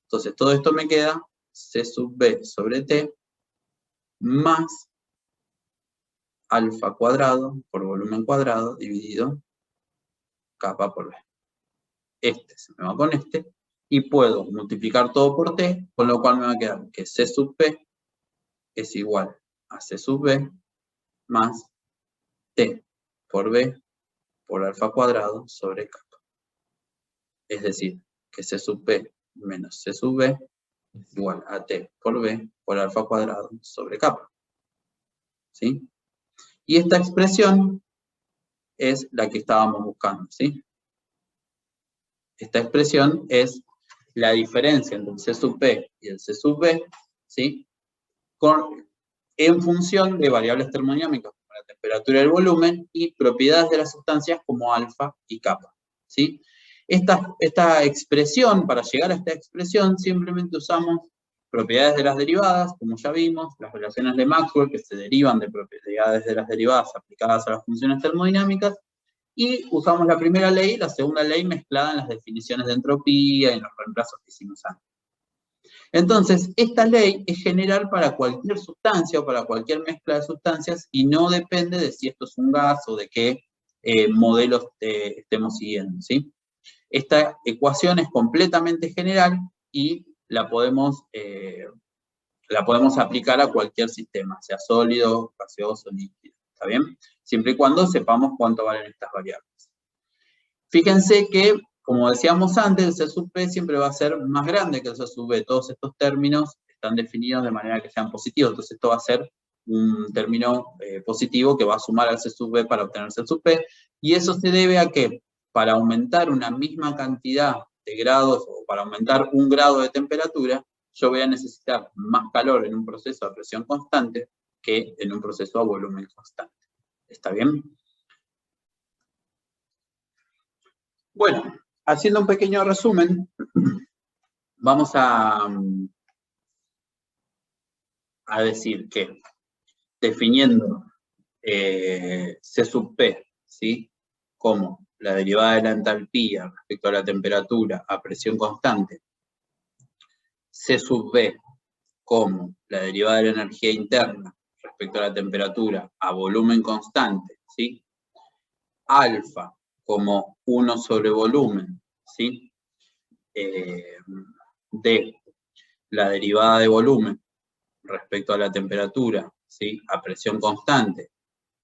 S1: Entonces, todo esto me queda C sub B sobre T más alfa cuadrado por volumen cuadrado dividido kappa por B. Este se me va con este, y puedo multiplicar todo por T, con lo cual me va a quedar que C sub P es igual a C sub B más T por B por alfa cuadrado sobre kappa. Es decir, que C sub P menos C sub B es igual a T por B por alfa cuadrado sobre kappa. ¿Sí? Y esta expresión es la que estábamos buscando, ¿sí? Esta expresión es la diferencia entre el C sub P y el C sub B, ¿sí? En función de variables termodinámicas como la temperatura y el volumen y propiedades de las sustancias como alfa y kappa, ¿sí? Esta expresión, para llegar a esta expresión, simplemente usamos propiedades de las derivadas, como ya vimos, las relaciones de Maxwell que se derivan de propiedades de las derivadas aplicadas a las funciones termodinámicas, y usamos la primera ley y la segunda ley mezclada en las definiciones de entropía y en los reemplazos que hicimos antes. Entonces, esta ley es general para cualquier sustancia o para cualquier mezcla de sustancias y no depende de si esto es un gas o de qué modelos estemos siguiendo, ¿sí? Esta ecuación es completamente general y la podemos aplicar a cualquier sistema, sea sólido, gaseoso, líquido, ¿está bien? Siempre y cuando sepamos cuánto valen estas variables. Fíjense que, como decíamos antes, el C sub P siempre va a ser más grande que el C sub B. Todos estos términos están definidos de manera que sean positivos, entonces esto va a ser un término positivo que va a sumar al C sub B para obtener C sub P, y eso se debe a que para aumentar una misma cantidad de grados o para aumentar un grado de temperatura, yo voy a necesitar más calor en un proceso a presión constante que en un proceso a volumen constante. ¿Está bien? Bueno, haciendo un pequeño resumen, vamos a decir que definiendo C sub P, ¿sí? Como la derivada de la entalpía respecto a la temperatura a presión constante, C sub B como la derivada de la energía interna respecto a la temperatura a volumen constante, ¿sí? Alfa como 1 sobre volumen, ¿sí? De la derivada de volumen respecto a la temperatura, ¿sí? A presión constante,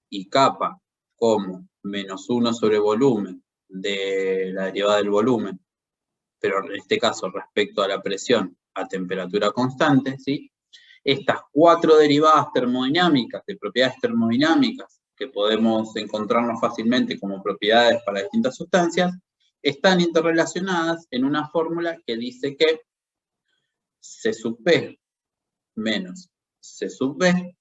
S1: y kappa como menos 1 sobre volumen de la derivada del volumen, pero en este caso respecto a la presión a temperatura constante, ¿sí? Estas 4 derivadas termodinámicas, de propiedades termodinámicas, que podemos encontrarnos fácilmente como propiedades para distintas sustancias, están interrelacionadas en una fórmula que dice que C sub P menos C sub B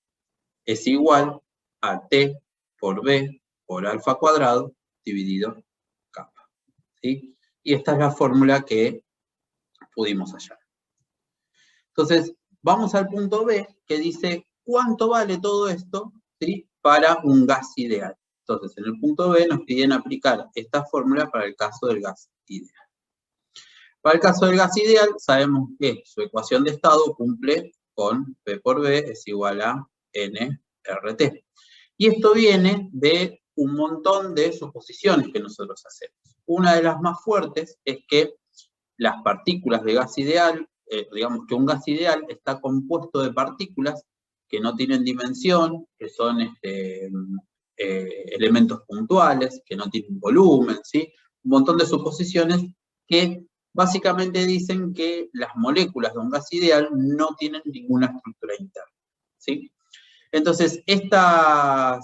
S1: es igual a T por B por alfa cuadrado dividido kappa, ¿sí? Y esta es la fórmula que pudimos hallar. Entonces, vamos al punto B, que dice cuánto vale todo esto, ¿sí? Para un gas ideal. Entonces, en el punto B nos piden aplicar esta fórmula para el caso del gas ideal. Para el caso del gas ideal, sabemos que su ecuación de estado cumple con P por B es igual a nRT. Y esto viene de un montón de suposiciones que nosotros hacemos. Una de las más fuertes es que las partículas de gas ideal, digamos que un gas ideal está compuesto de partículas que no tienen dimensión, que son elementos puntuales, que no tienen volumen, ¿sí? Un montón de suposiciones que básicamente dicen que las moléculas de un gas ideal no tienen ninguna estructura interna, ¿sí? Entonces, esta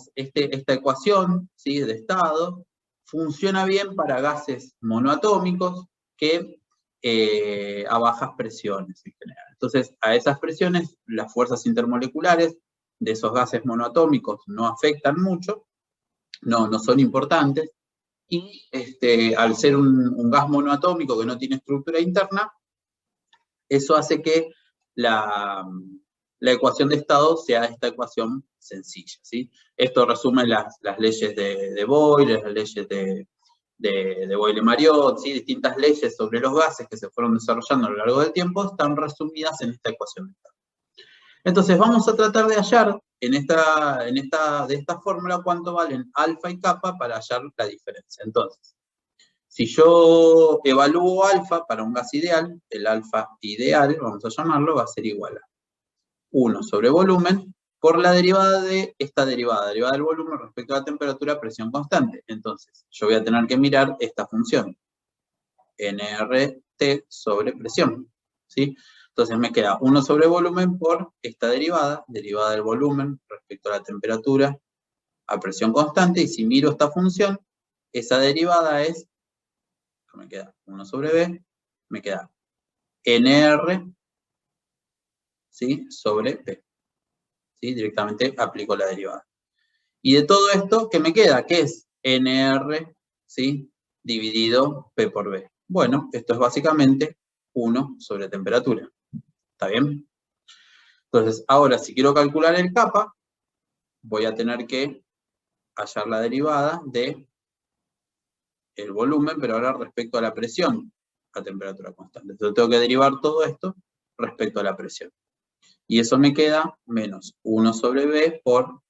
S1: ecuación, ¿sí? De estado funciona bien para gases monoatómicos que a bajas presiones en general. Entonces, a esas presiones, las fuerzas intermoleculares de esos gases monoatómicos no afectan mucho, no son importantes, y al ser un gas monoatómico que no tiene estructura interna, eso hace que la ecuación de estado sea esta ecuación sencilla, ¿sí? Esto resume las leyes de Boyle, las leyes de Boyle-Mariot, ¿sí? Distintas leyes sobre los gases que se fueron desarrollando a lo largo del tiempo están resumidas en esta ecuación de estado. Entonces vamos a tratar de hallar de esta fórmula cuánto valen alfa y kappa para hallar la diferencia. Entonces, si yo evalúo alfa para un gas ideal, el alfa ideal, vamos a llamarlo, va a ser igual a 1 sobre volumen por la derivada de esta derivada del volumen respecto a la temperatura a presión constante. Entonces, yo voy a tener que mirar esta función. nRT sobre presión, ¿sí? Entonces me queda 1 sobre volumen por esta derivada del volumen respecto a la temperatura a presión constante, y si miro esta función, esa derivada es, me queda 1 sobre B, me queda NR, ¿sí? Sobre P, ¿sí? Directamente aplico la derivada. Y de todo esto, ¿qué me queda? ¿Qué es NR, ¿sí? Dividido P por B. Bueno, esto es básicamente 1 sobre temperatura. ¿Está bien? Entonces, ahora si quiero calcular el kappa, voy a tener que hallar la derivada de el volumen, pero ahora respecto a la presión a temperatura constante. Entonces tengo que derivar todo esto respecto a la presión. Y eso me queda menos 1 sobre B por,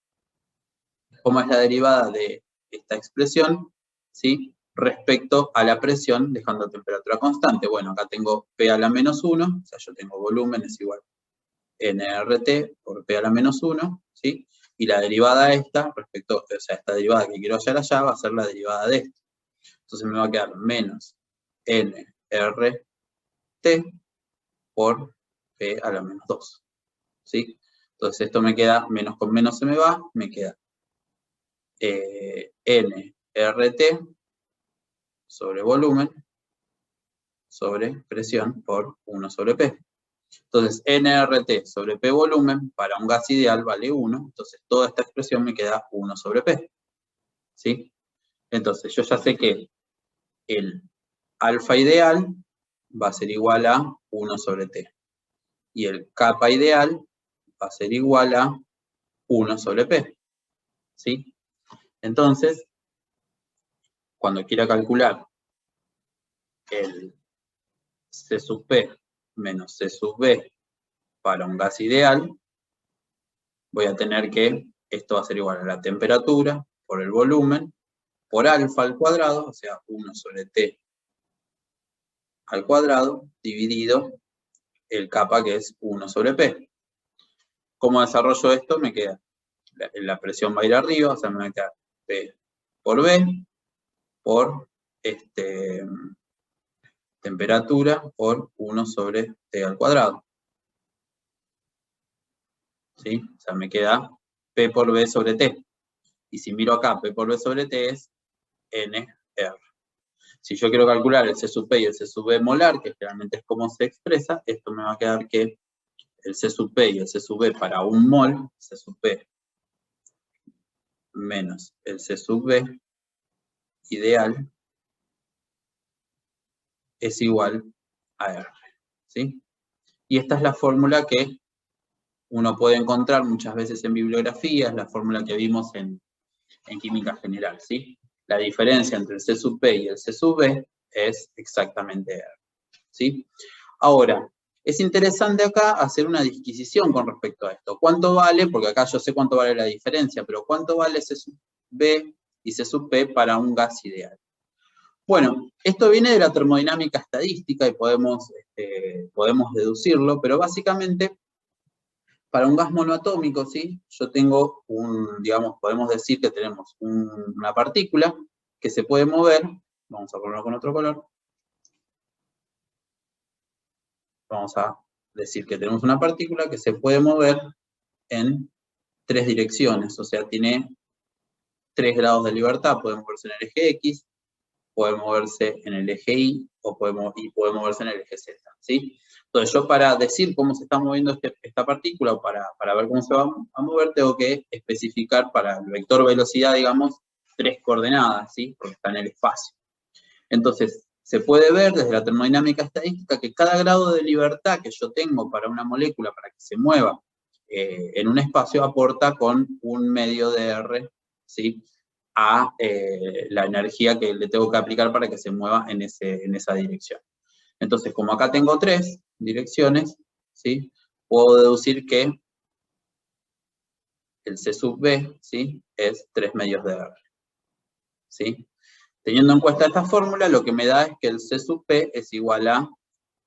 S1: ¿cómo es la derivada de esta expresión? ¿Sí? Respecto a la presión, dejando temperatura constante. Bueno, acá tengo P a la menos 1, o sea, yo tengo volumen es igual a nRT por P a la menos 1, ¿sí? Y la derivada esta, respecto, o sea, esta derivada que quiero hallar allá, va a ser la derivada de esto. Entonces me va a quedar menos nRT por P a la menos 2, ¿sí? Entonces esto me queda, menos con menos se me va, me queda nRT sobre volumen sobre presión por 1 sobre P. Entonces, nRT sobre P volumen para un gas ideal vale 1, entonces toda esta expresión me queda 1 sobre P, ¿sí? Entonces, yo ya sé que el alfa ideal va a ser igual a 1 sobre T, y el kappa ideal va a ser igual a 1 sobre P, ¿sí? Entonces, cuando quiera calcular el C sub P menos C sub B para un gas ideal, voy a tener que, esto va a ser igual a la temperatura por el volumen, por alfa al cuadrado, o sea, 1 sobre T al cuadrado, dividido el kappa, que es 1 sobre P. ¿Cómo desarrollo esto? Me queda, la presión va a ir arriba, o sea, me va a quedar P por B, por temperatura, por 1 sobre T al cuadrado. ¿Sí? O sea, me queda P por B sobre T. Y si miro acá, P por B sobre T es NR. Si yo quiero calcular el C sub P y el C sub B molar, que generalmente es como se expresa, esto me va a quedar que el C sub P y el C sub B para un mol, C sub P menos el C sub B ideal es igual a R, ¿sí? Y esta es la fórmula que uno puede encontrar muchas veces en bibliografías, la fórmula que vimos en química general, ¿sí? La diferencia entre el C sub P y el C sub B es exactamente R, ¿sí? Ahora, es interesante acá hacer una disquisición con respecto a esto. ¿Cuánto vale? Porque acá yo sé cuánto vale la diferencia, pero ¿cuánto vale C sub B y C sub P para un gas ideal? Bueno, esto viene de la termodinámica estadística y podemos deducirlo, pero básicamente para un gas monoatómico, ¿sí? Yo tengo digamos, podemos decir que tenemos una partícula que se puede mover, vamos a ponerlo con otro color, vamos a decir que tenemos una partícula que se puede mover en 3 direcciones, o sea, tiene 3 grados de libertad, puede moverse en el eje X, puede moverse en el eje Y, puede moverse en el eje Z, ¿sí? Entonces yo para decir cómo se está moviendo esta partícula, o para ver cómo se va a mover, tengo que especificar para el vector velocidad, digamos, 3 coordenadas, ¿sí? Porque está en el espacio. Entonces, se puede ver desde la termodinámica estadística que cada grado de libertad que yo tengo para una molécula para que se mueva en un espacio aporta con un medio de R, ¿sí? A la energía que le tengo que aplicar para que se mueva en esa dirección. Entonces, como acá tengo 3 direcciones, ¿sí? Puedo deducir que el C sub B, ¿sí? Es 3 medios de R, ¿sí? Teniendo en cuenta esta fórmula, lo que me da es que el C sub P es igual a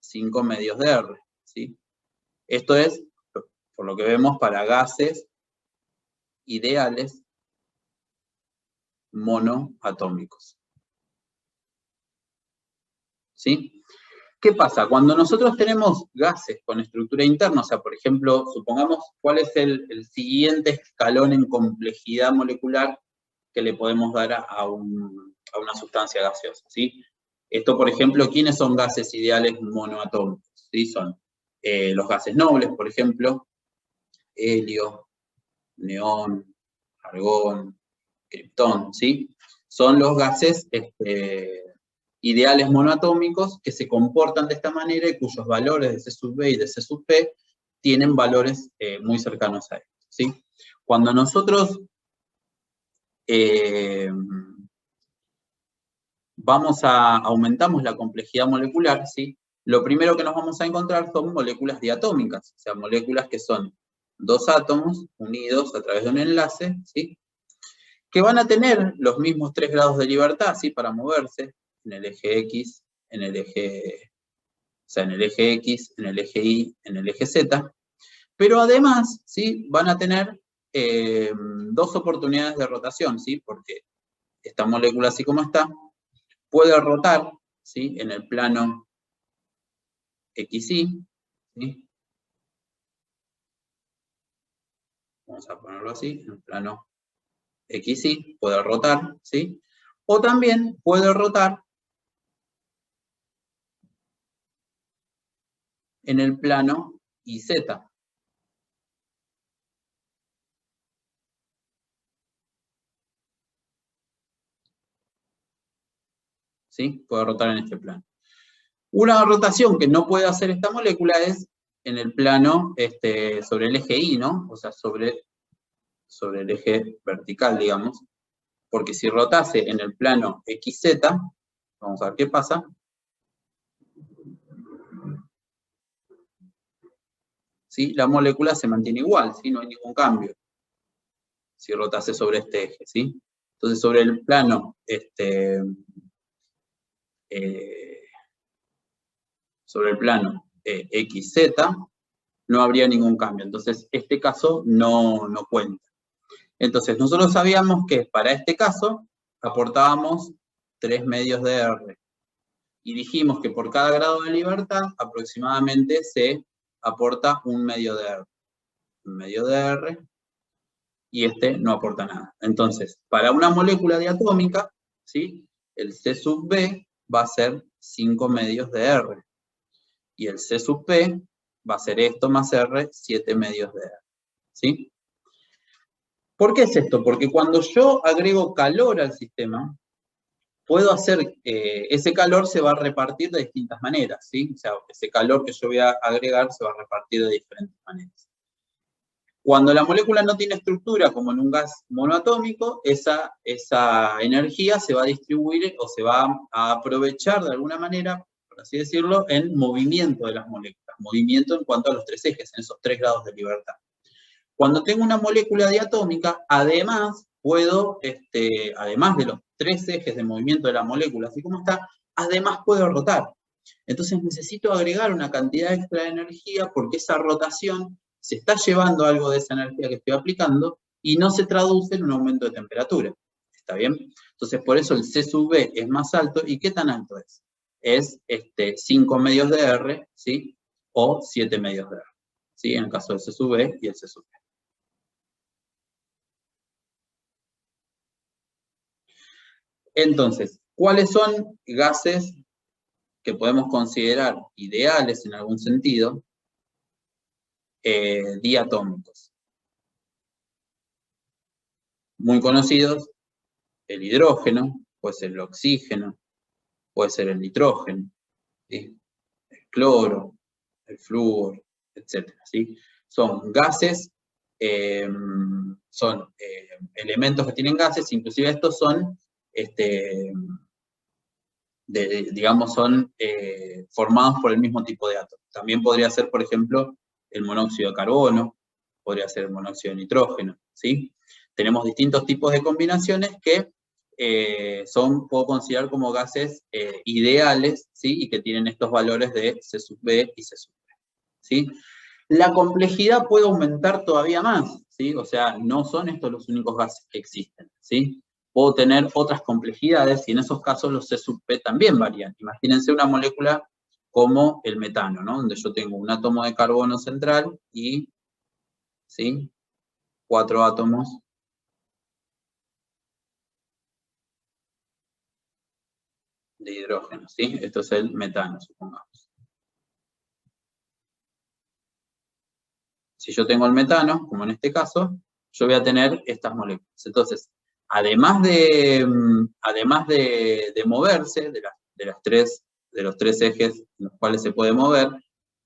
S1: 5 medios de R, ¿sí? Esto es, por lo que vemos, para gases ideales monoatómicos, ¿sí? ¿Qué pasa? Cuando nosotros tenemos gases con estructura interna, o sea, por ejemplo, supongamos cuál es el siguiente escalón en complejidad molecular que le podemos dar a una sustancia gaseosa, ¿sí? Esto, por ejemplo, ¿quiénes son gases ideales monoatómicos? ¿Sí? Son los gases nobles, por ejemplo, helio, neón, argón, criptón, ¿sí? Son los gases ideales monoatómicos que se comportan de esta manera y cuyos valores de C sub B y de C sub P tienen valores muy cercanos a esto, ¿sí? Cuando nosotros aumentamos la complejidad molecular, ¿sí? Lo primero que nos vamos a encontrar son moléculas diatómicas, o sea, moléculas que son dos átomos unidos a través de un enlace, ¿sí? Que van a tener los mismos 3 grados de libertad, ¿sí? Para moverse en el eje X, en el eje X, en el eje Y, en el eje Z, pero además, ¿sí? Van a tener dos oportunidades de rotación, ¿sí? Porque esta molécula, así como está, puede rotar, ¿sí? En el plano XY, ¿sí? Vamos a ponerlo así, en el plano XY, puede rotar, ¿sí? O también puede rotar en el plano YZ. ¿Sí? Puede rotar en este plano. Una rotación que no puede hacer esta molécula es en el plano sobre el eje Y, ¿no? O sea, sobre el eje vertical, digamos. Porque si rotase en el plano XZ, vamos a ver qué pasa. ¿Sí? La molécula se mantiene igual, ¿sí? No hay ningún cambio. Si rotase sobre este eje, ¿sí? Entonces, sobre el plano, XZ, no habría ningún cambio. Entonces, este caso no cuenta. Entonces, nosotros sabíamos que para este caso aportábamos 3 medios de R. Y dijimos que por cada grado de libertad aproximadamente se aporta 1 medio de R. 1 medio de R, y este no aporta nada. Entonces, para una molécula diatómica, ¿sí? El C sub B va a ser 5 medios de R. Y el C sub P va a ser esto más R, 7 medios de R. ¿Sí? ¿Por qué es esto? Porque cuando yo agrego calor al sistema, puedo hacer, ese calor se va a repartir de distintas maneras, ¿sí? O sea, ese calor que yo voy a agregar se va a repartir de diferentes maneras. Cuando la molécula no tiene estructura, como en un gas monoatómico, esa energía se va a distribuir o se va a aprovechar de alguna manera, por así decirlo, en movimiento de las moléculas. Movimiento en cuanto a los 3 ejes, en esos 3 grados de libertad. Cuando tengo una molécula diatómica, además puedo, además de los 3 ejes de movimiento de la molécula, así como está, además puedo rotar. Entonces necesito agregar una cantidad extra de energía porque esa rotación se está llevando algo de esa energía que estoy aplicando y no se traduce en un aumento de temperatura. ¿Está bien? Entonces por eso el C sub B es más alto. ¿Y qué tan alto es? Es 5 medios de R, ¿sí? O 7 medios de R, ¿sí? En el caso del C sub B y el C sub B. Entonces, ¿cuáles son gases que podemos considerar ideales en algún sentido, diatómicos? Muy conocidos, el hidrógeno, puede ser el oxígeno, puede ser el nitrógeno, ¿sí? El cloro, el flúor, etc. ¿sí? Son gases, son elementos que tienen gases, inclusive estos son digamos, son formados por el mismo tipo de átomos. También podría ser, por ejemplo, el monóxido de carbono, podría ser el monóxido de nitrógeno, ¿sí? Tenemos distintos tipos de combinaciones que puedo considerar como gases ideales, ¿sí? Y que tienen estos valores de C sub B y C sub B, ¿sí? La complejidad puede aumentar todavía más, ¿sí? O sea, no son estos los únicos gases que existen, ¿sí? puedo tener otras complejidades y en esos casos los C sub P también varían. Imagínense una molécula como el metano, ¿no? Donde yo tengo un átomo de carbono central y, ¿sí?, 4 átomos de hidrógeno, ¿sí? Esto es el metano, supongamos. Si yo tengo el metano, como en este caso, yo voy a tener estas moléculas. Entonces, además de moverse, de los tres ejes en los cuales se puede mover,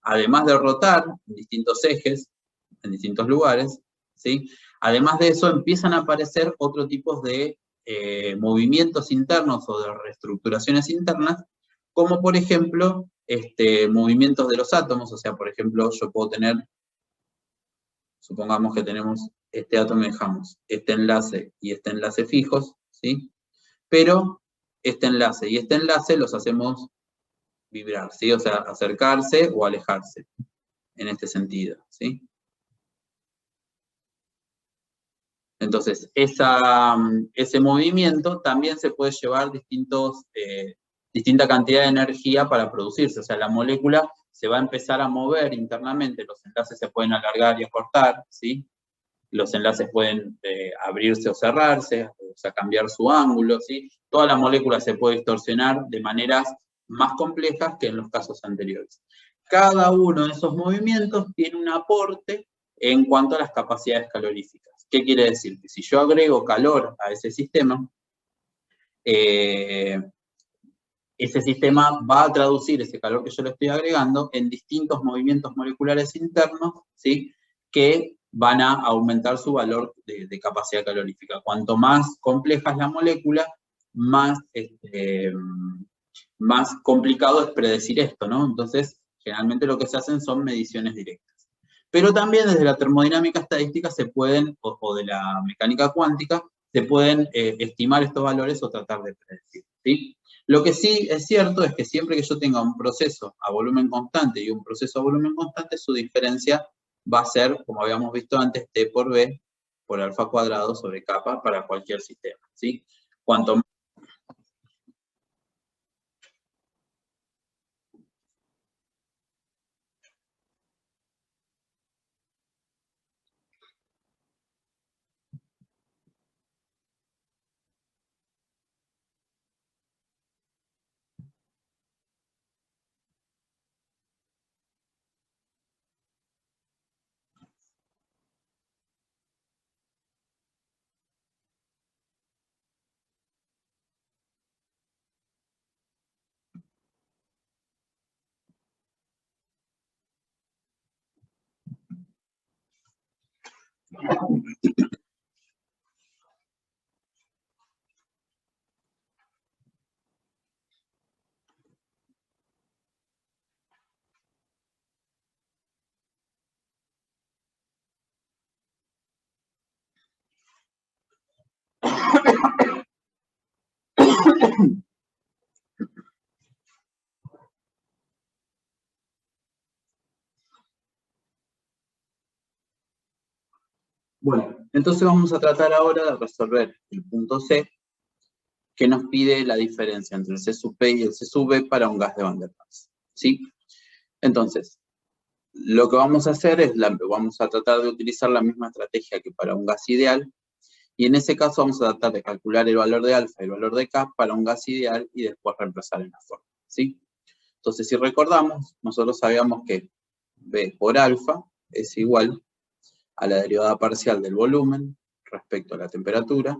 S1: además de rotar en distintos ejes, en distintos lugares, ¿sí? Además de eso, empiezan a aparecer otro tipo de movimientos internos o de reestructuraciones internas, como por ejemplo, movimientos de los átomos. O sea, por ejemplo, yo puedo tener, supongamos que tenemos este átomo y dejamos este enlace y este enlace fijos, ¿sí? Pero este enlace y este enlace los hacemos vibrar, ¿sí? O sea, acercarse o alejarse, en este sentido, ¿sí? Entonces, ese movimiento también se puede llevar distinta cantidad de energía para producirse. O sea, la molécula se va a empezar a mover internamente, los enlaces se pueden alargar y acortar, ¿sí? Los enlaces pueden abrirse o cerrarse, o sea, cambiar su ángulo, ¿sí? Toda la molécula se puede distorsionar de maneras más complejas que en los casos anteriores. Cada uno de esos movimientos tiene un aporte en cuanto a las capacidades caloríficas. ¿Qué quiere decir? Que si yo agrego calor a ese sistema va a traducir ese calor que yo le estoy agregando en distintos movimientos moleculares internos, ¿sí?, que van a aumentar su valor de capacidad calorífica. Cuanto más compleja es la molécula, más complicado es predecir esto, ¿no? Entonces, generalmente lo que se hacen son mediciones directas. Pero también desde la termodinámica estadística se pueden, o de la mecánica cuántica, se pueden estimar estos valores o tratar de predecir, ¿sí? Lo que sí es cierto es que siempre que yo tenga un proceso a volumen constante y un proceso a volumen constante, su diferencia va a ser, como habíamos visto antes, T por B por alfa cuadrado sobre kappa para cualquier sistema, ¿sí? Cuanto más... Bueno, entonces vamos a tratar ahora de resolver el punto C, que nos pide la diferencia entre el C sub P y el C sub B para un gas de Van der Waals, ¿sí? Entonces, lo que vamos a hacer es, vamos a tratar de utilizar la misma estrategia que para un gas ideal, y en ese caso vamos a tratar de calcular el valor de alfa y el valor de K para un gas ideal y después reemplazar en la fórmula, ¿sí? Entonces, si recordamos, nosotros sabíamos que B por alfa es igual a la derivada parcial del volumen respecto a la temperatura,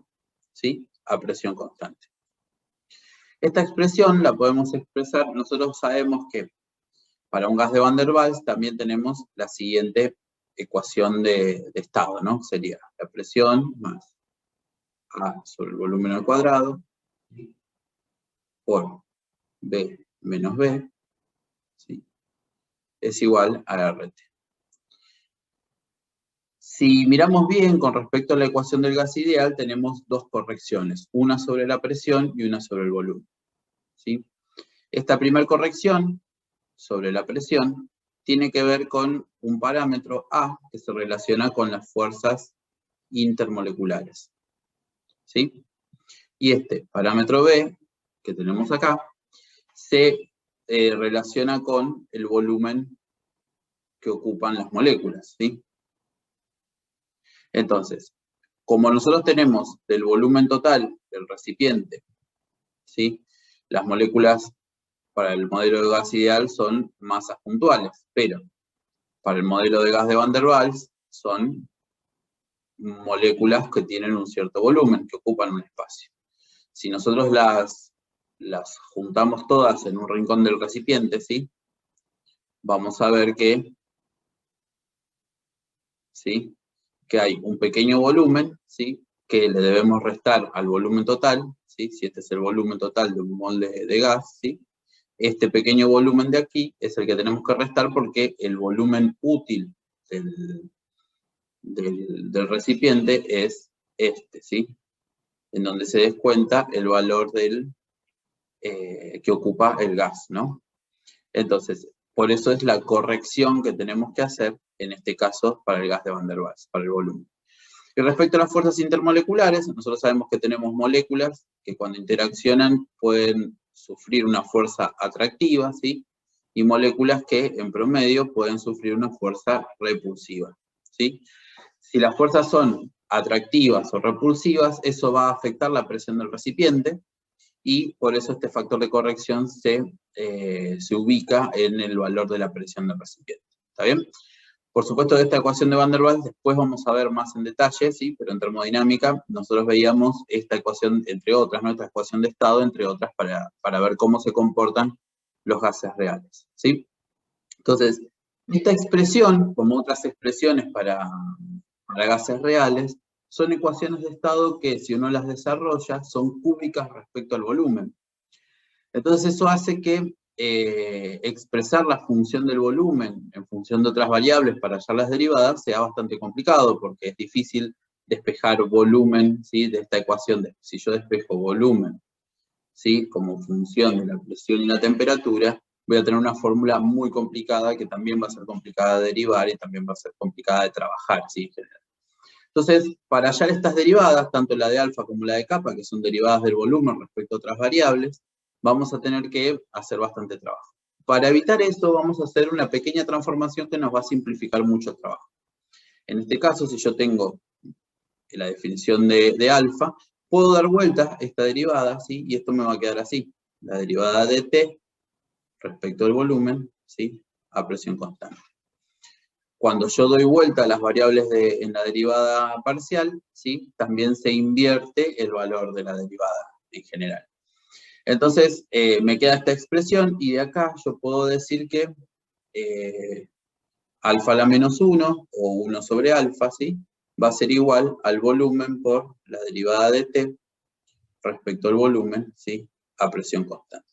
S1: ¿sí?, a presión constante. Esta expresión la podemos expresar, nosotros sabemos que para un gas de Van der Waals también tenemos la siguiente ecuación de estado, ¿no? Sería la presión más A sobre el volumen al cuadrado por B menos B, ¿sí?, es igual a RT. Si miramos bien con respecto a la ecuación del gas ideal, tenemos dos correcciones, una sobre la presión y una sobre el volumen, ¿sí? Esta primera corrección sobre la presión tiene que ver con un parámetro A que se relaciona con las fuerzas intermoleculares, ¿sí? Y este parámetro B, que tenemos acá, se relaciona con el volumen que ocupan las moléculas, ¿sí? Entonces, como nosotros tenemos del volumen total del recipiente, ¿sí? Las moléculas para el modelo de gas ideal son masas puntuales, pero para el modelo de gas de Van der Waals son moléculas que tienen un cierto volumen, que ocupan un espacio. Si nosotros las juntamos todas en un rincón del recipiente, ¿sí? Vamos a ver que, ¿sí? Que hay un pequeño volumen, ¿sí? Que le debemos restar al volumen total, ¿sí? Si este es el volumen total de un molde de gas, ¿sí? Este pequeño volumen de aquí es el que tenemos que restar porque el volumen útil del recipiente es este, ¿sí? En donde se descuenta el valor que ocupa el gas, ¿no? Entonces, por eso es la corrección que tenemos que hacer, en este caso, para el gas de Van der Waals, para el volumen. Y respecto a las fuerzas intermoleculares, nosotros sabemos que tenemos moléculas que cuando interaccionan pueden sufrir una fuerza atractiva, ¿sí? Y moléculas que en promedio pueden sufrir una fuerza repulsiva, ¿sí? Si las fuerzas son atractivas o repulsivas, eso va a afectar la presión del recipiente, y por eso este factor de corrección se ubica en el valor de la presión del recipiente. ¿Está bien? Por supuesto, de esta ecuación de Van der Waals después vamos a ver más en detalle, ¿sí? Pero en termodinámica nosotros veíamos esta ecuación, entre otras, ¿no? Esta ecuación de estado, entre otras, para ver cómo se comportan los gases reales, ¿sí? Entonces, esta expresión, como otras expresiones para gases reales, son ecuaciones de estado que, si uno las desarrolla, son cúbicas respecto al volumen. Entonces eso hace que expresar la función del volumen en función de otras variables para hallar las derivadas sea bastante complicado, porque es difícil despejar volumen, ¿sí? De esta ecuación. Si yo despejo volumen, ¿sí? Como función de la presión y la temperatura, voy a tener una fórmula muy complicada que también va a ser complicada de derivar y también va a ser complicada de trabajar, ¿sí? En general. Entonces, para hallar estas derivadas, tanto la de alfa como la de kappa, que son derivadas del volumen respecto a otras variables, vamos a tener que hacer bastante trabajo. Para evitar eso, vamos a hacer una pequeña transformación que nos va a simplificar mucho el trabajo. En este caso, si yo tengo la definición de alfa, puedo dar vuelta a esta derivada, ¿sí? Y esto me va a quedar así. La derivada de T respecto al volumen, ¿sí? A presión constante. Cuando yo doy vuelta a las variables en la derivada parcial, ¿sí? También se invierte el valor de la derivada en general. Entonces, me queda esta expresión, y de acá yo puedo decir que alfa a la menos 1, o 1 sobre alfa, ¿sí? Va a ser igual al volumen por la derivada de T respecto al volumen, ¿sí? A presión constante.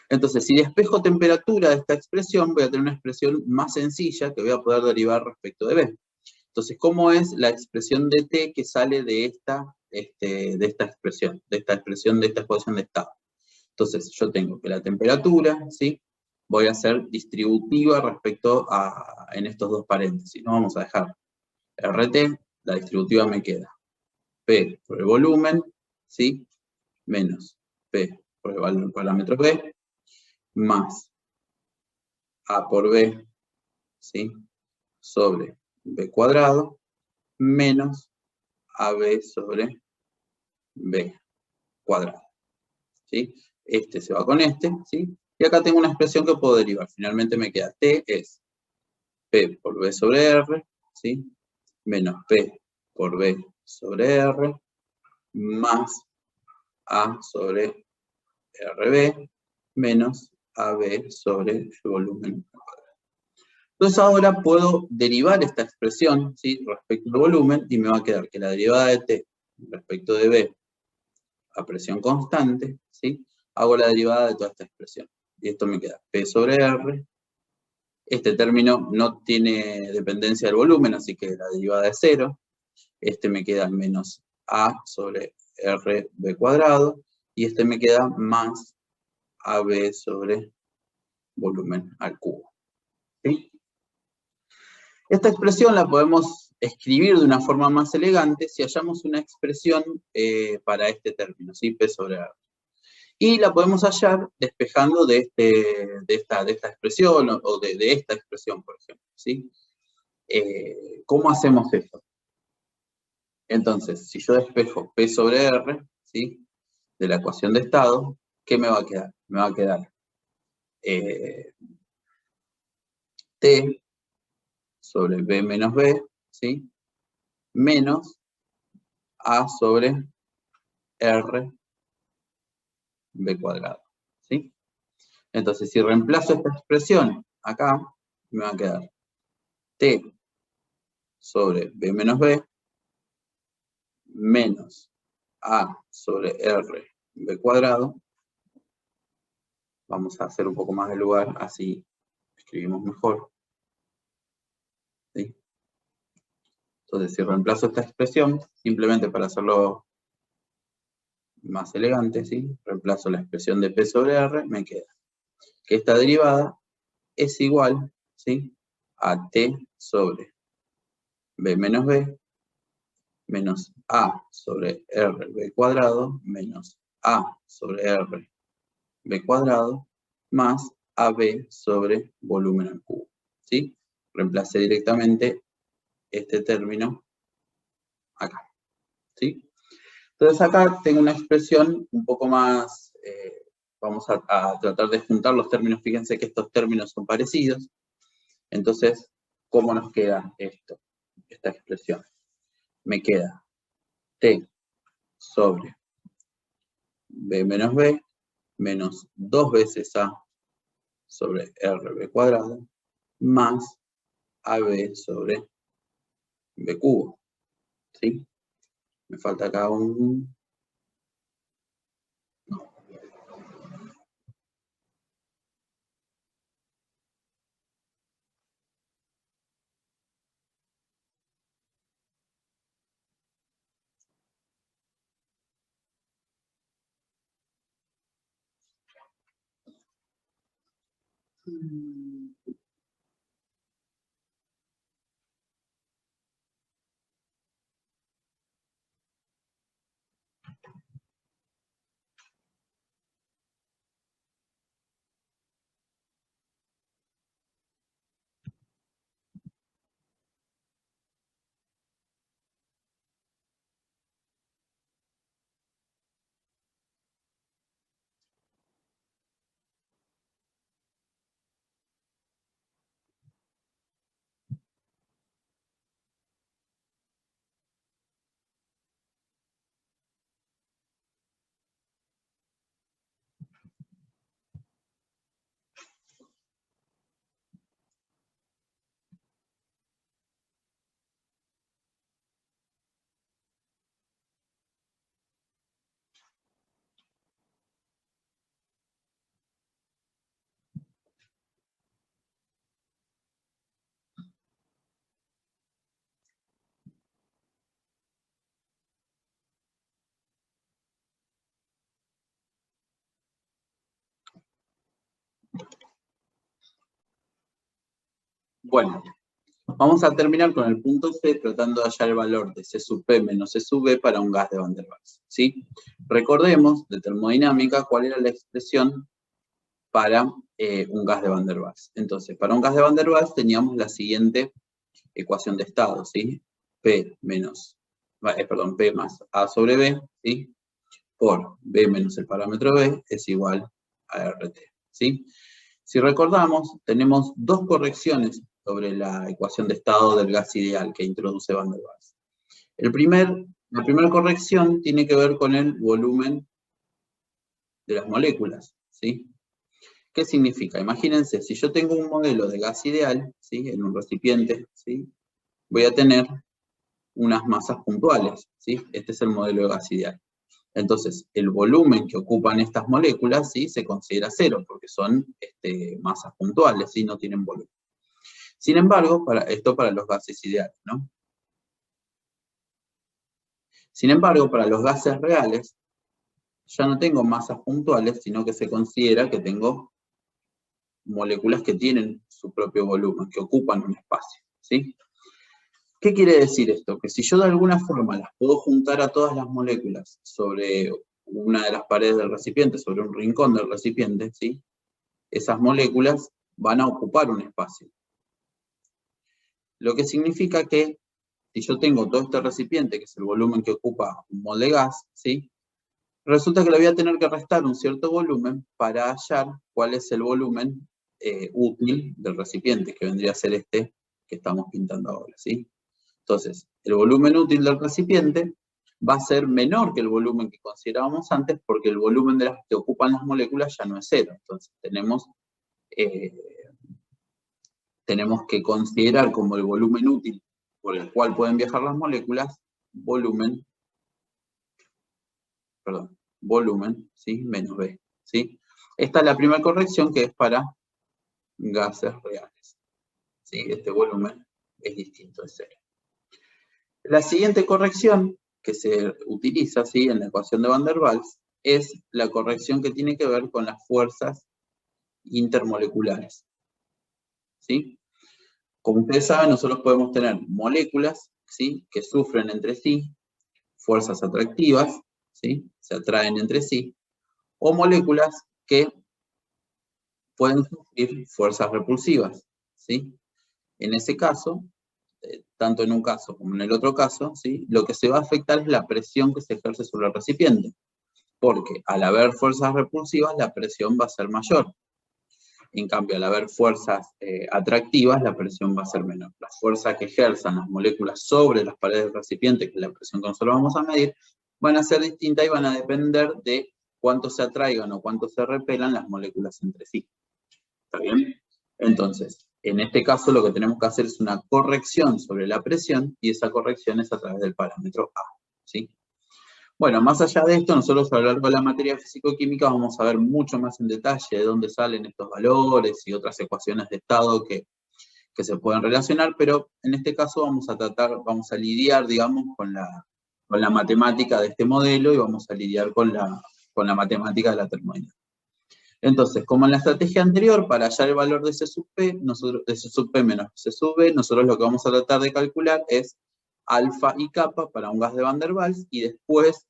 S1: Entonces, si despejo temperatura de esta expresión, voy a tener una expresión más sencilla que voy a poder derivar respecto de B. Entonces, ¿cómo es la expresión de T que sale de esta expresión, de esta ecuación de estado? Entonces, yo tengo que la temperatura, ¿sí? Voy a hacer distributiva respecto en estos dos paréntesis. No vamos a dejar RT, la distributiva me queda P por el volumen, ¿sí? Menos P por el parámetro B, más A por B, ¿sí? Sobre B cuadrado, menos AB sobre B cuadrado, ¿sí? Este se va con este, ¿sí? Y acá tengo una expresión que puedo derivar. Finalmente me queda T es P por B sobre R, ¿sí? Menos P por B sobre R, más A sobre RB, menos AB sobre el volumen. Entonces ahora puedo derivar esta expresión, ¿sí? Respecto al volumen, y me va a quedar que la derivada de T respecto de B a presión constante, ¿sí? Hago la derivada de toda esta expresión. Y esto me queda P sobre R. Este término no tiene dependencia del volumen, así que la derivada es 0. Este me queda menos A sobre RB cuadrado. Y este me queda más AB sobre volumen al cubo, ¿sí? Esta expresión la podemos escribir de una forma más elegante si hallamos una expresión para este término, ¿sí? P sobre R. Y la podemos hallar despejando de esta expresión o de esta expresión, por ejemplo, ¿sí? ¿Cómo hacemos esto? Entonces, si yo despejo P sobre R, ¿sí? De la ecuación de estado, ¿qué me va a quedar? Me va a quedar T sobre B menos B, ¿sí? Menos A sobre R B cuadrado, ¿sí? Entonces, si reemplazo esta expresión acá, me va a quedar T sobre B menos B menos A sobre R B cuadrado. Vamos a hacer un poco más de lugar, así escribimos mejor, ¿sí? Entonces, si reemplazo esta expresión, simplemente para hacerlo más elegante, ¿sí? Reemplazo la expresión de P sobre R, me queda que esta derivada es igual, ¿sí? A T sobre B menos B menos A sobre R B cuadrado menos A sobre R B cuadrado más AB sobre volumen al cubo, ¿sí? Reemplacé directamente este término acá, ¿sí? Entonces acá tengo una expresión un poco más, vamos a tratar de juntar los términos, fíjense que estos términos son parecidos. Entonces, ¿cómo nos queda esta expresión? Me queda T sobre B menos B menos 2 veces A sobre RB cuadrado más AB sobre B cubo, ¿sí? Me falta acá un... Bueno, vamos a terminar con el punto C tratando de hallar el valor de C sub P menos C sub B para un gas de Van der Waals, ¿sí? Recordemos de termodinámica cuál era la expresión para un gas de Van der Waals. Entonces, para un gas de Van der Waals teníamos la siguiente ecuación de estado, ¿sí? P más A sobre B, ¿sí? Por B menos el parámetro B es igual a RT, ¿sí? Si recordamos, tenemos dos correcciones sobre la ecuación de estado del gas ideal que introduce Van der Waals. La primera corrección tiene que ver con el volumen de las moléculas, ¿sí? ¿Qué significa? Imagínense, si yo tengo un modelo de gas ideal, ¿sí? En un recipiente, ¿sí? Voy a tener unas masas puntuales, ¿sí? Este es el modelo de gas ideal. Entonces, el volumen que ocupan estas moléculas, ¿sí? Se considera cero, porque son masas puntuales, ¿sí? No tienen volumen. Sin embargo, esto para los gases ideales, ¿no? Sin embargo, para los gases reales, ya no tengo masas puntuales, sino que se considera que tengo moléculas que tienen su propio volumen, que ocupan un espacio, ¿sí? ¿Qué quiere decir esto? Que si yo de alguna forma las puedo juntar a todas las moléculas sobre una de las paredes del recipiente, sobre un rincón del recipiente, ¿sí? Esas moléculas van a ocupar un espacio. Lo que significa que si yo tengo todo este recipiente, que es el volumen que ocupa un mol de gas, ¿sí? Resulta que le voy a tener que restar un cierto volumen para hallar cuál es el volumen útil del recipiente, que vendría a ser este que estamos pintando ahora, ¿sí? Entonces, el volumen útil del recipiente va a ser menor que el volumen que considerábamos antes, porque el volumen de las que ocupan las moléculas ya no es cero. Entonces, tenemos que considerar como el volumen útil por el cual pueden viajar las moléculas, volumen, ¿sí? Menos B, ¿sí? Esta es la primera corrección, que es para gases reales, ¿sí? Este volumen es distinto de cero. La siguiente corrección que se utiliza, ¿sí? En la ecuación de Van der Waals es la corrección que tiene que ver con las fuerzas intermoleculares, ¿sí? Como ustedes saben, nosotros podemos tener moléculas, ¿sí? Que sufren entre sí fuerzas atractivas, ¿sí? Se atraen entre sí, o moléculas que pueden sufrir fuerzas repulsivas, ¿sí? En ese caso, tanto en un caso como en el otro caso, ¿sí? Lo que se va a afectar es la presión que se ejerce sobre el recipiente, porque al haber fuerzas repulsivas, la presión va a ser mayor. En cambio, al haber fuerzas atractivas, la presión va a ser menor. La fuerza que ejerzan las moléculas sobre las paredes del recipiente, que es la presión que nosotros vamos a medir, van a ser distintas y van a depender de cuánto se atraigan o cuánto se repelan las moléculas entre sí. ¿Está bien? Entonces, en este caso lo que tenemos que hacer es una corrección sobre la presión, y esa corrección es a través del parámetro A, ¿sí? Bueno, más allá de esto, nosotros a lo largo de la materia físico-química vamos a ver mucho más en detalle de dónde salen estos valores y otras ecuaciones de estado que se pueden relacionar, pero en este caso vamos a lidiar, digamos, con la matemática de este modelo, y vamos a lidiar con la matemática de la termodinámica. Entonces, como en la estrategia anterior, para hallar el valor de C sub P, de C sub P menos C sub B, nosotros lo que vamos a tratar de calcular es alfa y kappa para un gas de Van der Waals, y después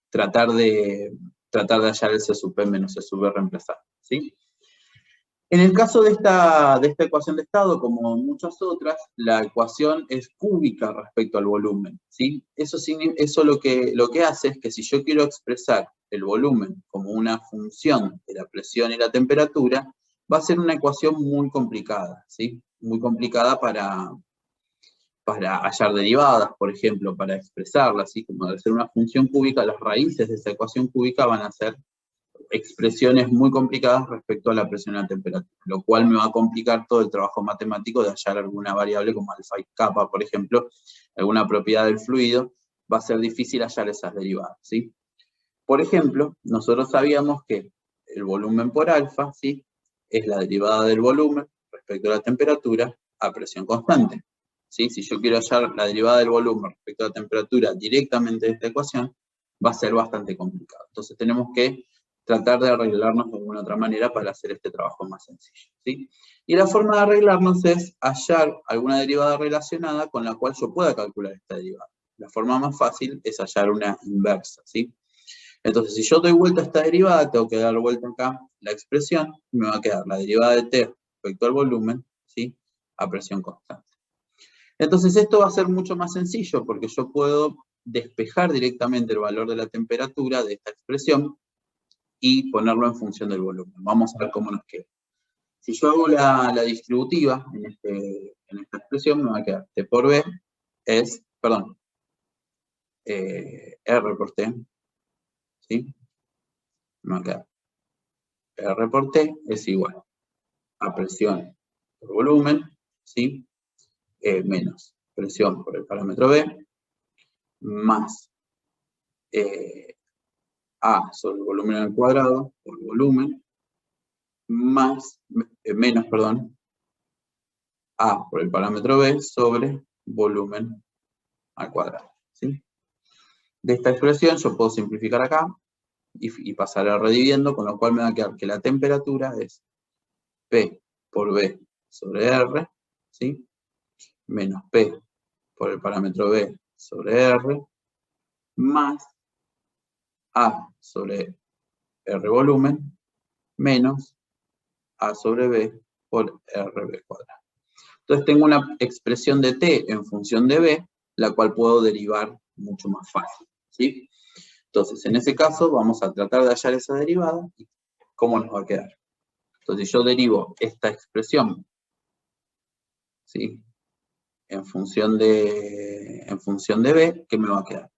S1: tratar de hallar el C sub P menos C sub B reemplazado, ¿sí? En el caso de esta ecuación de estado, como en muchas otras, la ecuación es cúbica respecto al volumen, ¿sí? Eso lo que hace es que si yo quiero expresar el volumen como una función de la presión y la temperatura, va a ser una ecuación muy complicada, ¿sí? Muy complicada para hallar derivadas, por ejemplo, para expresarla, ¿sí? Como al ser una función cúbica, las raíces de esa ecuación cúbica van a ser expresiones muy complicadas respecto a la presión y la temperatura, lo cual me va a complicar todo el trabajo matemático de hallar alguna variable como alfa y kappa, por ejemplo, alguna propiedad del fluido. Va a ser difícil hallar esas derivadas, ¿sí? Por ejemplo, nosotros sabíamos que el volumen por alfa, ¿sí? Es la derivada del volumen respecto a la temperatura a presión constante, ¿sí? Si yo quiero hallar la derivada del volumen respecto a la temperatura directamente de esta ecuación, va a ser bastante complicado. Entonces tenemos que tratar de arreglarnos de alguna otra manera para hacer este trabajo más sencillo, ¿sí? Y la forma de arreglarnos es hallar alguna derivada relacionada con la cual yo pueda calcular esta derivada. La forma más fácil es hallar una inversa, ¿sí? Entonces, si yo doy vuelta a esta derivada, tengo que dar vuelta acá la expresión, y me va a quedar la derivada de t respecto al volumen, ¿sí? A presión constante. Entonces, esto va a ser mucho más sencillo, porque yo puedo despejar directamente el valor de la temperatura de esta expresión y ponerlo en función del volumen. Vamos a ver cómo nos queda. Si yo hago la distributiva en esta expresión, me va a quedar T por B es, perdón, R por T, ¿sí? Me va a quedar R por T es igual a presión por volumen, ¿sí? Menos presión por el parámetro B, más A sobre el volumen al cuadrado por volumen, menos, perdón, A por el parámetro B sobre volumen al cuadrado, ¿sí? De esta expresión yo puedo simplificar acá y pasar a redividiendo, con lo cual me va a quedar que la temperatura es P por B sobre R, ¿sí? menos P por el parámetro B sobre R, más A sobre R volumen, menos A sobre B por RB cuadrado. Entonces tengo una expresión de T en función de B, la cual puedo derivar mucho más fácil, ¿sí? Entonces, en ese caso, vamos a tratar de hallar esa derivada y cómo nos va a quedar. Entonces, yo derivo esta expresión, ¿sí? En función de B, ¿qué me va a quedar?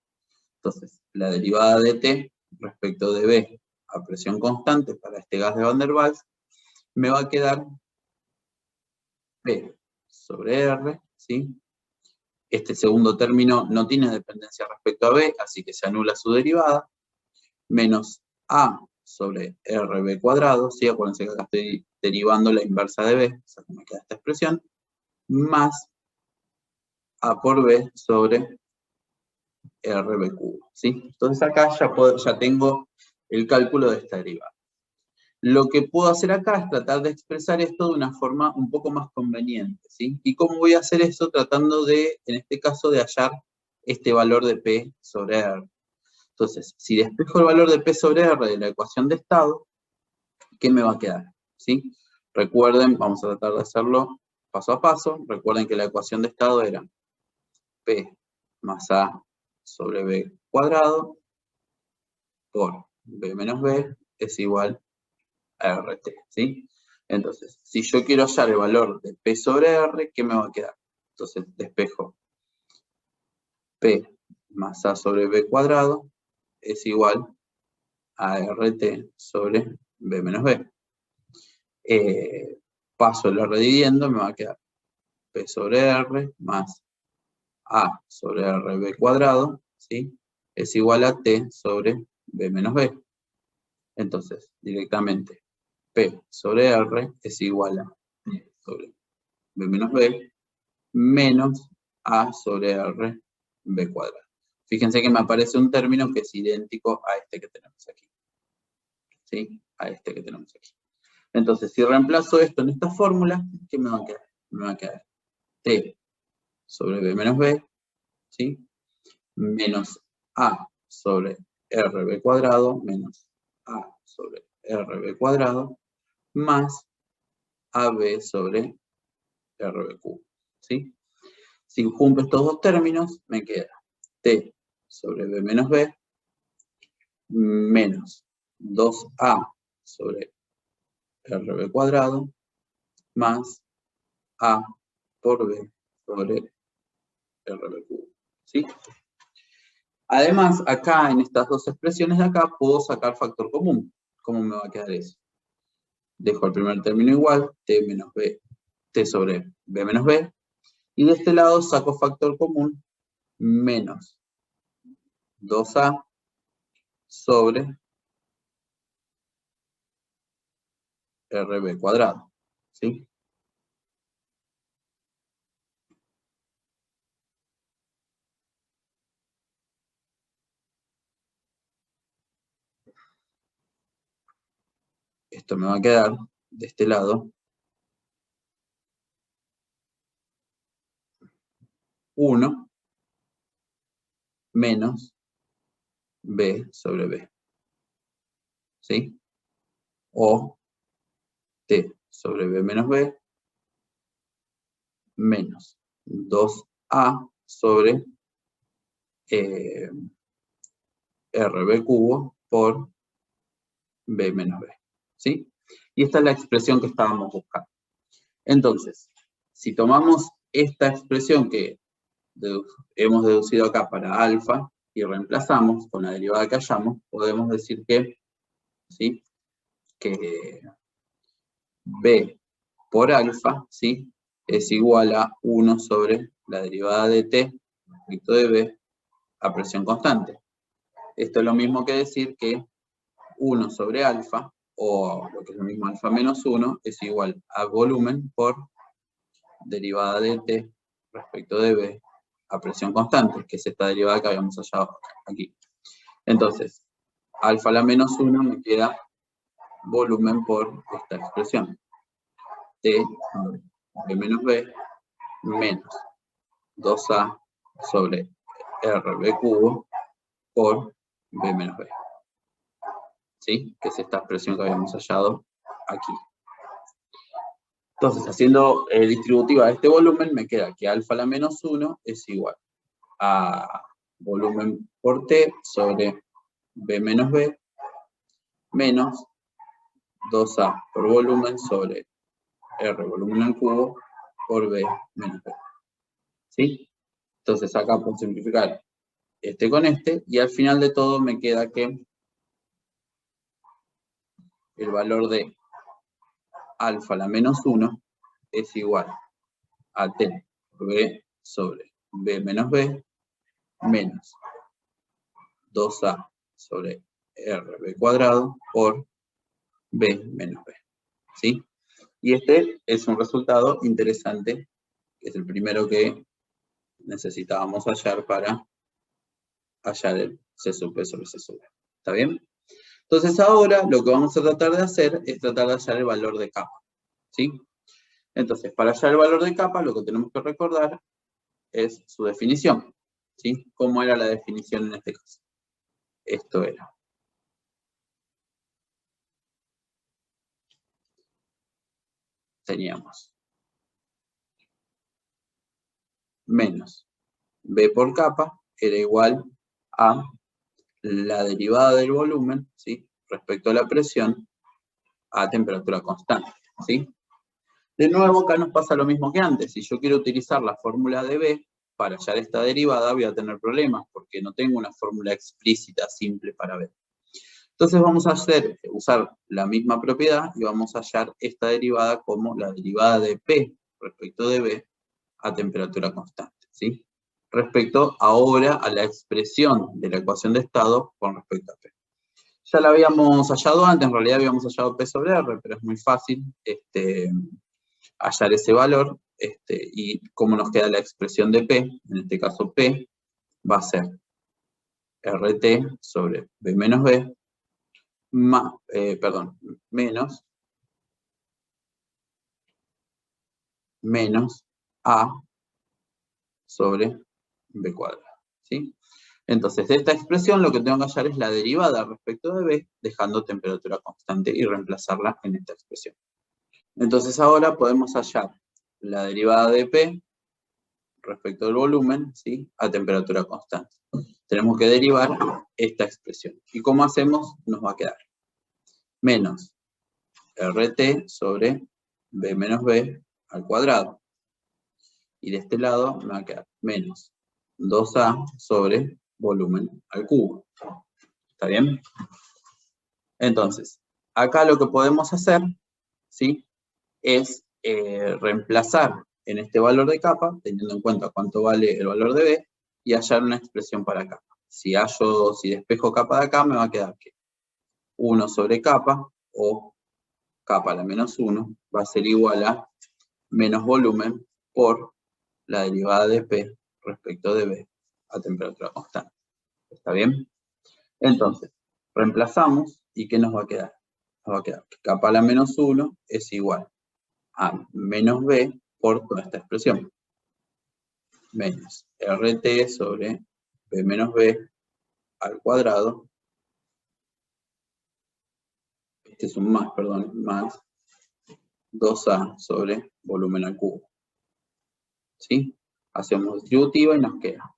S1: Entonces, la derivada de T respecto de B a presión constante para este gas de Van der Waals me va a quedar P sobre R, ¿sí? Este segundo término no tiene dependencia respecto a B, así que se anula su derivada, menos A sobre RB cuadrado, ¿sí? Acuérdense que acá estoy derivando la inversa de B, o sea que me queda esta expresión, más A por B sobre RB cubo, ¿sí? Entonces acá ya tengo el cálculo de esta derivada. Lo que puedo hacer acá es tratar de expresar esto de una forma un poco más conveniente, ¿sí? ¿Y cómo voy a hacer eso? Tratando de, en este caso, de hallar este valor de P sobre R. Entonces, si despejo el valor de P sobre R de la ecuación de estado, ¿qué me va a quedar? ¿Sí? Recuerden, vamos a tratar de hacerlo paso a paso. Recuerden que la ecuación de estado era P más A sobre B cuadrado por B menos B es igual a RT, ¿sí? Entonces, si yo quiero hallar el valor de P sobre R, ¿qué me va a quedar? Entonces, despejo P más A sobre B cuadrado es igual a RT sobre B menos B. Paso el R dividiendo, me va a quedar P sobre R más A sobre RB cuadrado, ¿sí? Es igual a T sobre B menos B. Entonces, directamente, P sobre R es igual a T sobre B menos B, menos A sobre R B cuadrado. Fíjense que me aparece un término que es idéntico a este que tenemos aquí. ¿Sí? A este que tenemos aquí. Entonces, si reemplazo esto en esta fórmula, ¿qué me va a quedar? Me va a quedar T sobre B menos B, ¿sí? Menos A sobre RB cuadrado, menos A sobre RB cuadrado, más AB sobre RB cubo, ¿sí? Si junto estos dos términos, me queda T sobre B menos B, menos 2A sobre RB cuadrado, más A por B sobre RB cubo, ¿sí? Además, acá en estas dos expresiones de acá, puedo sacar factor común. ¿Cómo me va a quedar eso? Dejo el primer término igual, T menos B, T sobre B menos B, y de este lado saco factor común, menos 2A sobre RB cuadrado, ¿sí? Esto me va a quedar de este lado 1 menos B sobre B, ¿sí? O T sobre B menos B menos 2A sobre RB cubo por B menos B, ¿sí? Y esta es la expresión que estábamos buscando. Entonces, si tomamos esta expresión que hemos deducido acá para alfa y reemplazamos con la derivada que hallamos, podemos decir que, ¿sí? Que B por alfa, ¿sí? Es igual a 1 sobre la derivada de T respecto de B a presión constante. Esto es lo mismo que decir que 1 sobre alfa, o lo que es lo mismo alfa menos 1, es igual a volumen por derivada de T respecto de B a presión constante, que es esta derivada que habíamos hallado aquí. Entonces, alfa a la menos 1 me queda volumen por esta expresión. T sobre B menos B menos 2A sobre RB cubo por B menos B. ¿Sí? Que es esta expresión que habíamos hallado aquí. Entonces, haciendo distributiva de este volumen, me queda que alfa a la menos 1 es igual a volumen por T sobre B menos B menos 2A por volumen sobre R volumen al cubo por B menos B. ¿Sí? Entonces, acá puedo simplificar este con este, y al final de todo me queda que el valor de alfa a la menos 1 es igual a T por B sobre B menos B menos 2A sobre RB cuadrado por B menos B. ¿Sí? Y este es un resultado interesante, que es el primero que necesitábamos hallar para hallar el C sub P sobre C sub B. ¿Está bien? Entonces ahora lo que vamos a tratar de hacer es tratar de hallar el valor de capa. ¿Sí? Entonces, para hallar el valor de capa, lo que tenemos que recordar es su definición. ¿Sí? ¿Cómo era la definición en este caso? Esto era. Teníamos menos B por capa era igual a la derivada del volumen, ¿sí? Respecto a la presión a temperatura constante. ¿Sí? De nuevo, acá nos pasa lo mismo que antes. Si yo quiero utilizar la fórmula de B para hallar esta derivada, voy a tener problemas, porque no tengo una fórmula explícita, simple para B. Entonces vamos a usar la misma propiedad y vamos a hallar esta derivada como la derivada de P respecto de B a temperatura constante. ¿Sí? Respecto ahora a la expresión de la ecuación de estado con respecto a P. Ya la habíamos hallado antes, en realidad habíamos hallado P sobre R, pero es muy fácil hallar ese valor, y cómo nos queda la expresión de P, en este caso P, va a ser RT sobre B menos B, menos A sobre B cuadrado. ¿Sí? Entonces, de esta expresión lo que tengo que hallar es la derivada respecto de B, dejando temperatura constante y reemplazarla en esta expresión. Entonces ahora podemos hallar la derivada de P respecto del volumen, ¿sí? A temperatura constante. Tenemos que derivar esta expresión. ¿Y cómo hacemos? Nos va a quedar menos RT sobre B menos B al cuadrado. Y de este lado me va a quedar menos 2A sobre volumen al cubo. ¿Está bien? Entonces, acá lo que podemos hacer, ¿sí? Es reemplazar en este valor de capa, teniendo en cuenta cuánto vale el valor de B, y hallar una expresión para capa. Si despejo capa de acá, me va a quedar que 1 sobre capa, o capa a la menos 1, va a ser igual a menos volumen por la derivada de P respecto de B a temperatura constante. ¿Está bien? Entonces, reemplazamos, ¿y qué nos va a quedar? Nos va a quedar que capa a la menos 1 es igual a menos B por toda esta expresión. Menos RT sobre B menos B al cuadrado. Este es un más, perdón, más 2A sobre volumen al cubo. ¿Sí? Hacemos distributiva y nos queda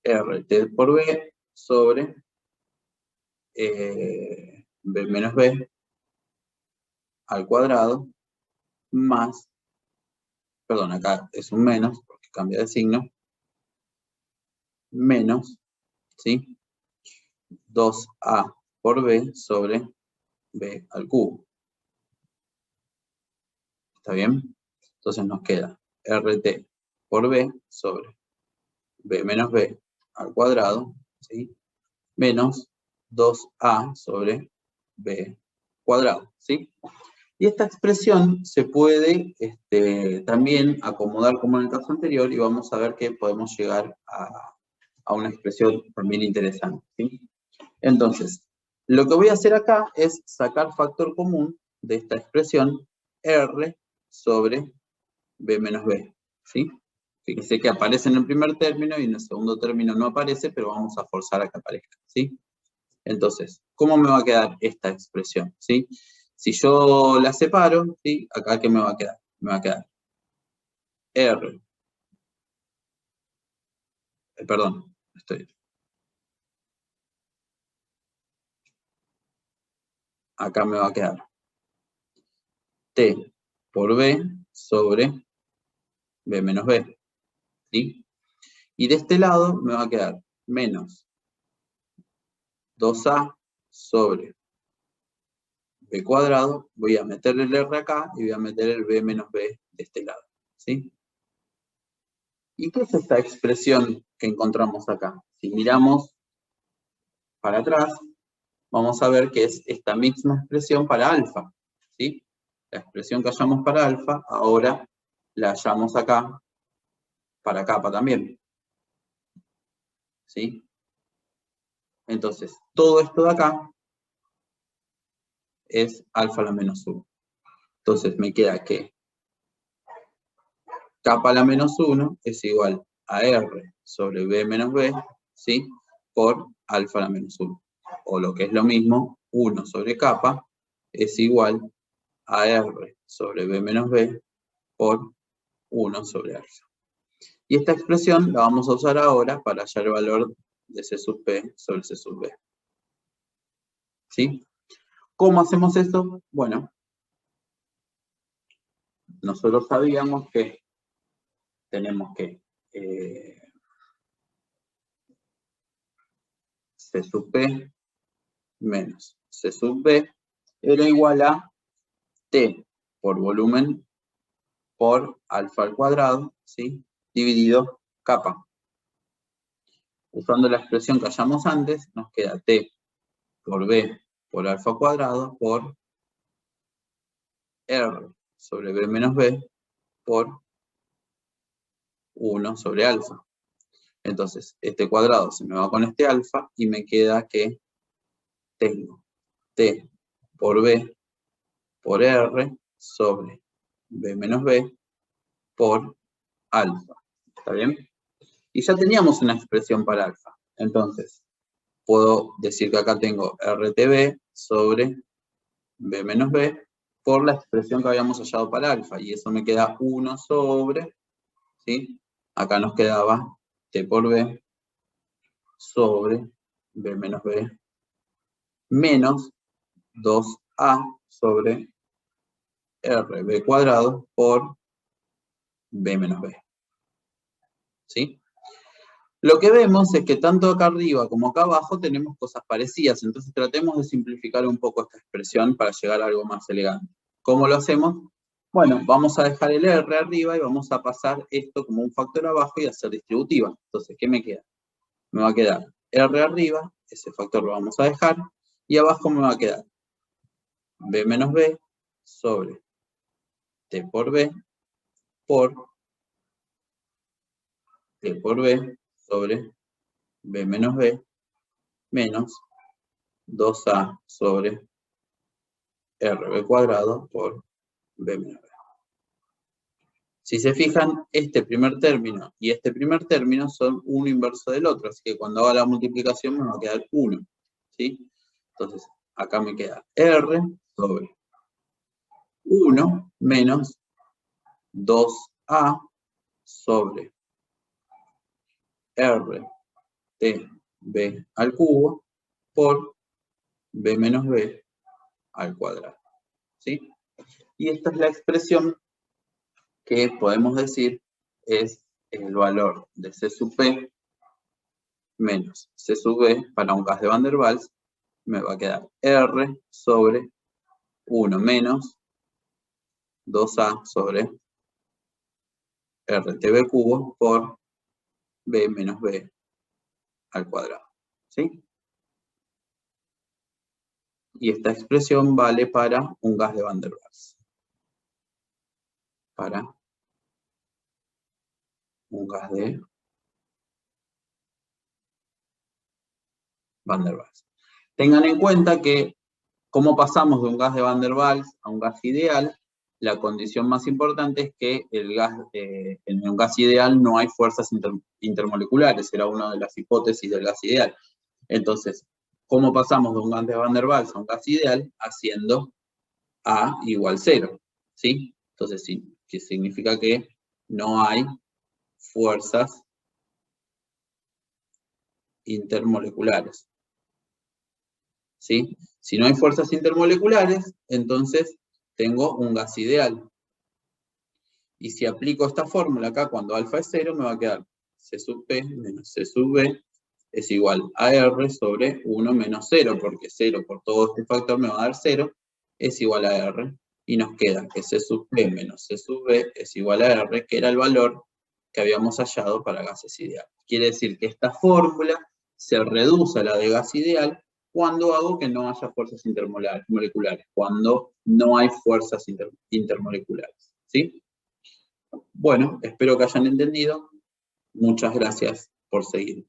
S1: RT por B sobre B menos B al cuadrado más, perdón, acá es un menos porque cambia de signo, menos, ¿sí? 2A por B sobre B al cubo. ¿Está bien? Entonces nos queda RT por B sobre B menos B al cuadrado, ¿sí? Menos 2A sobre B cuadrado, ¿sí? Y esta expresión se puede también acomodar como en el caso anterior, y vamos a ver que podemos llegar a una expresión también interesante, ¿sí? Entonces, lo que voy a hacer acá es sacar factor común de esta expresión R sobre B menos B, ¿sí? Fíjense que aparece en el primer término y en el segundo término no aparece, pero vamos a forzar a que aparezca, ¿sí? Entonces, ¿cómo me va a quedar esta expresión? ¿Sí? Si yo la separo, ¿sí? Acá, ¿qué me va a quedar? Me va a quedar R. Perdón, acá me va a quedar T por B sobre B menos B, ¿sí? Y de este lado me va a quedar menos 2A sobre B cuadrado, voy a meter el R acá y voy a meter el B menos B de este lado, ¿sí? ¿Y qué es esta expresión que encontramos acá? Si miramos para atrás, vamos a ver que es esta misma expresión para alfa, ¿sí? La expresión que hallamos para alfa, ahora la hallamos acá para capa también, ¿sí? Entonces, todo esto de acá es alfa a la menos 1. Entonces, me queda que capa a la menos 1 es igual a R sobre B menos B, ¿sí? Por alfa a la menos 1. O lo que es lo mismo, 1 sobre capa es igual a R sobre B menos B por 1 sobre alfa. Y esta expresión la vamos a usar ahora para hallar el valor de C sub P sobre C sub B. ¿Sí? ¿Cómo hacemos eso? Bueno, nosotros sabíamos que tenemos que C sub P menos C sub B era igual a T por volumen por alfa al cuadrado, ¿sí? Dividido capa. Usando la expresión que hallamos antes, nos queda T por B por alfa cuadrado por R sobre B menos B por 1 sobre alfa. Entonces, este cuadrado se me va con este alfa y me queda que tengo T por B por R sobre B menos B por alfa. ¿Está bien? Y ya teníamos una expresión para alfa. Entonces, puedo decir que acá tengo RTB sobre B menos B por la expresión que habíamos hallado para alfa. Y eso me queda 1 sobre, ¿sí? Acá nos quedaba T por B sobre B menos B menos 2A sobre RB cuadrado por B menos B. ¿Sí? Lo que vemos es que tanto acá arriba como acá abajo tenemos cosas parecidas, entonces tratemos de simplificar un poco esta expresión para llegar a algo más elegante. ¿Cómo lo hacemos? Bueno, vamos a dejar el R arriba y vamos a pasar esto como un factor abajo y hacer distributiva. Entonces, ¿qué me queda? Me va a quedar R arriba, ese factor lo vamos a dejar, y abajo me va a quedar B menos B sobre T por B por T por B sobre B menos B menos 2A sobre RB cuadrado por B menos B. Si se fijan, este primer término y este primer término son uno inverso del otro, así que cuando haga la multiplicación me va a quedar 1. ¿Sí? Entonces, acá me queda R sobre 1 menos 2A sobre R T B al cubo por B menos B al cuadrado. ¿Sí? Y esta es la expresión que podemos decir es el valor de C sub P menos C sub B para un gas de Van der Waals, me va a quedar R sobre 1 menos 2A sobre RTB cubo por B menos B al cuadrado. ¿Sí? Y esta expresión vale para un gas de Van der Waals. Para un gas de Van der Waals. Tengan en cuenta que como pasamos de un gas de Van der Waals a un gas ideal, la condición más importante es que en un gas ideal no hay fuerzas intermoleculares, era una de las hipótesis del gas ideal. Entonces, ¿cómo pasamos de un gas de Van der Waals a un gas ideal? Haciendo A igual 0, ¿sí? Entonces, sí, que significa que no hay fuerzas intermoleculares, ¿sí? Si no hay fuerzas intermoleculares, entonces tengo un gas ideal. Y si aplico esta fórmula acá, cuando alfa es 0, me va a quedar C sub P menos C sub B es igual a R sobre 1 menos 0, porque 0 por todo este factor me va a dar 0, es igual a R. Y nos queda que C sub P menos C sub B es igual a R, que era el valor que habíamos hallado para gases ideales. Quiere decir que esta fórmula se reduce a la de gas ideal cuando hago que no haya fuerzas intermoleculares, cuando no hay fuerzas intermoleculares, ¿sí? Bueno, espero que hayan entendido. Muchas gracias por seguir.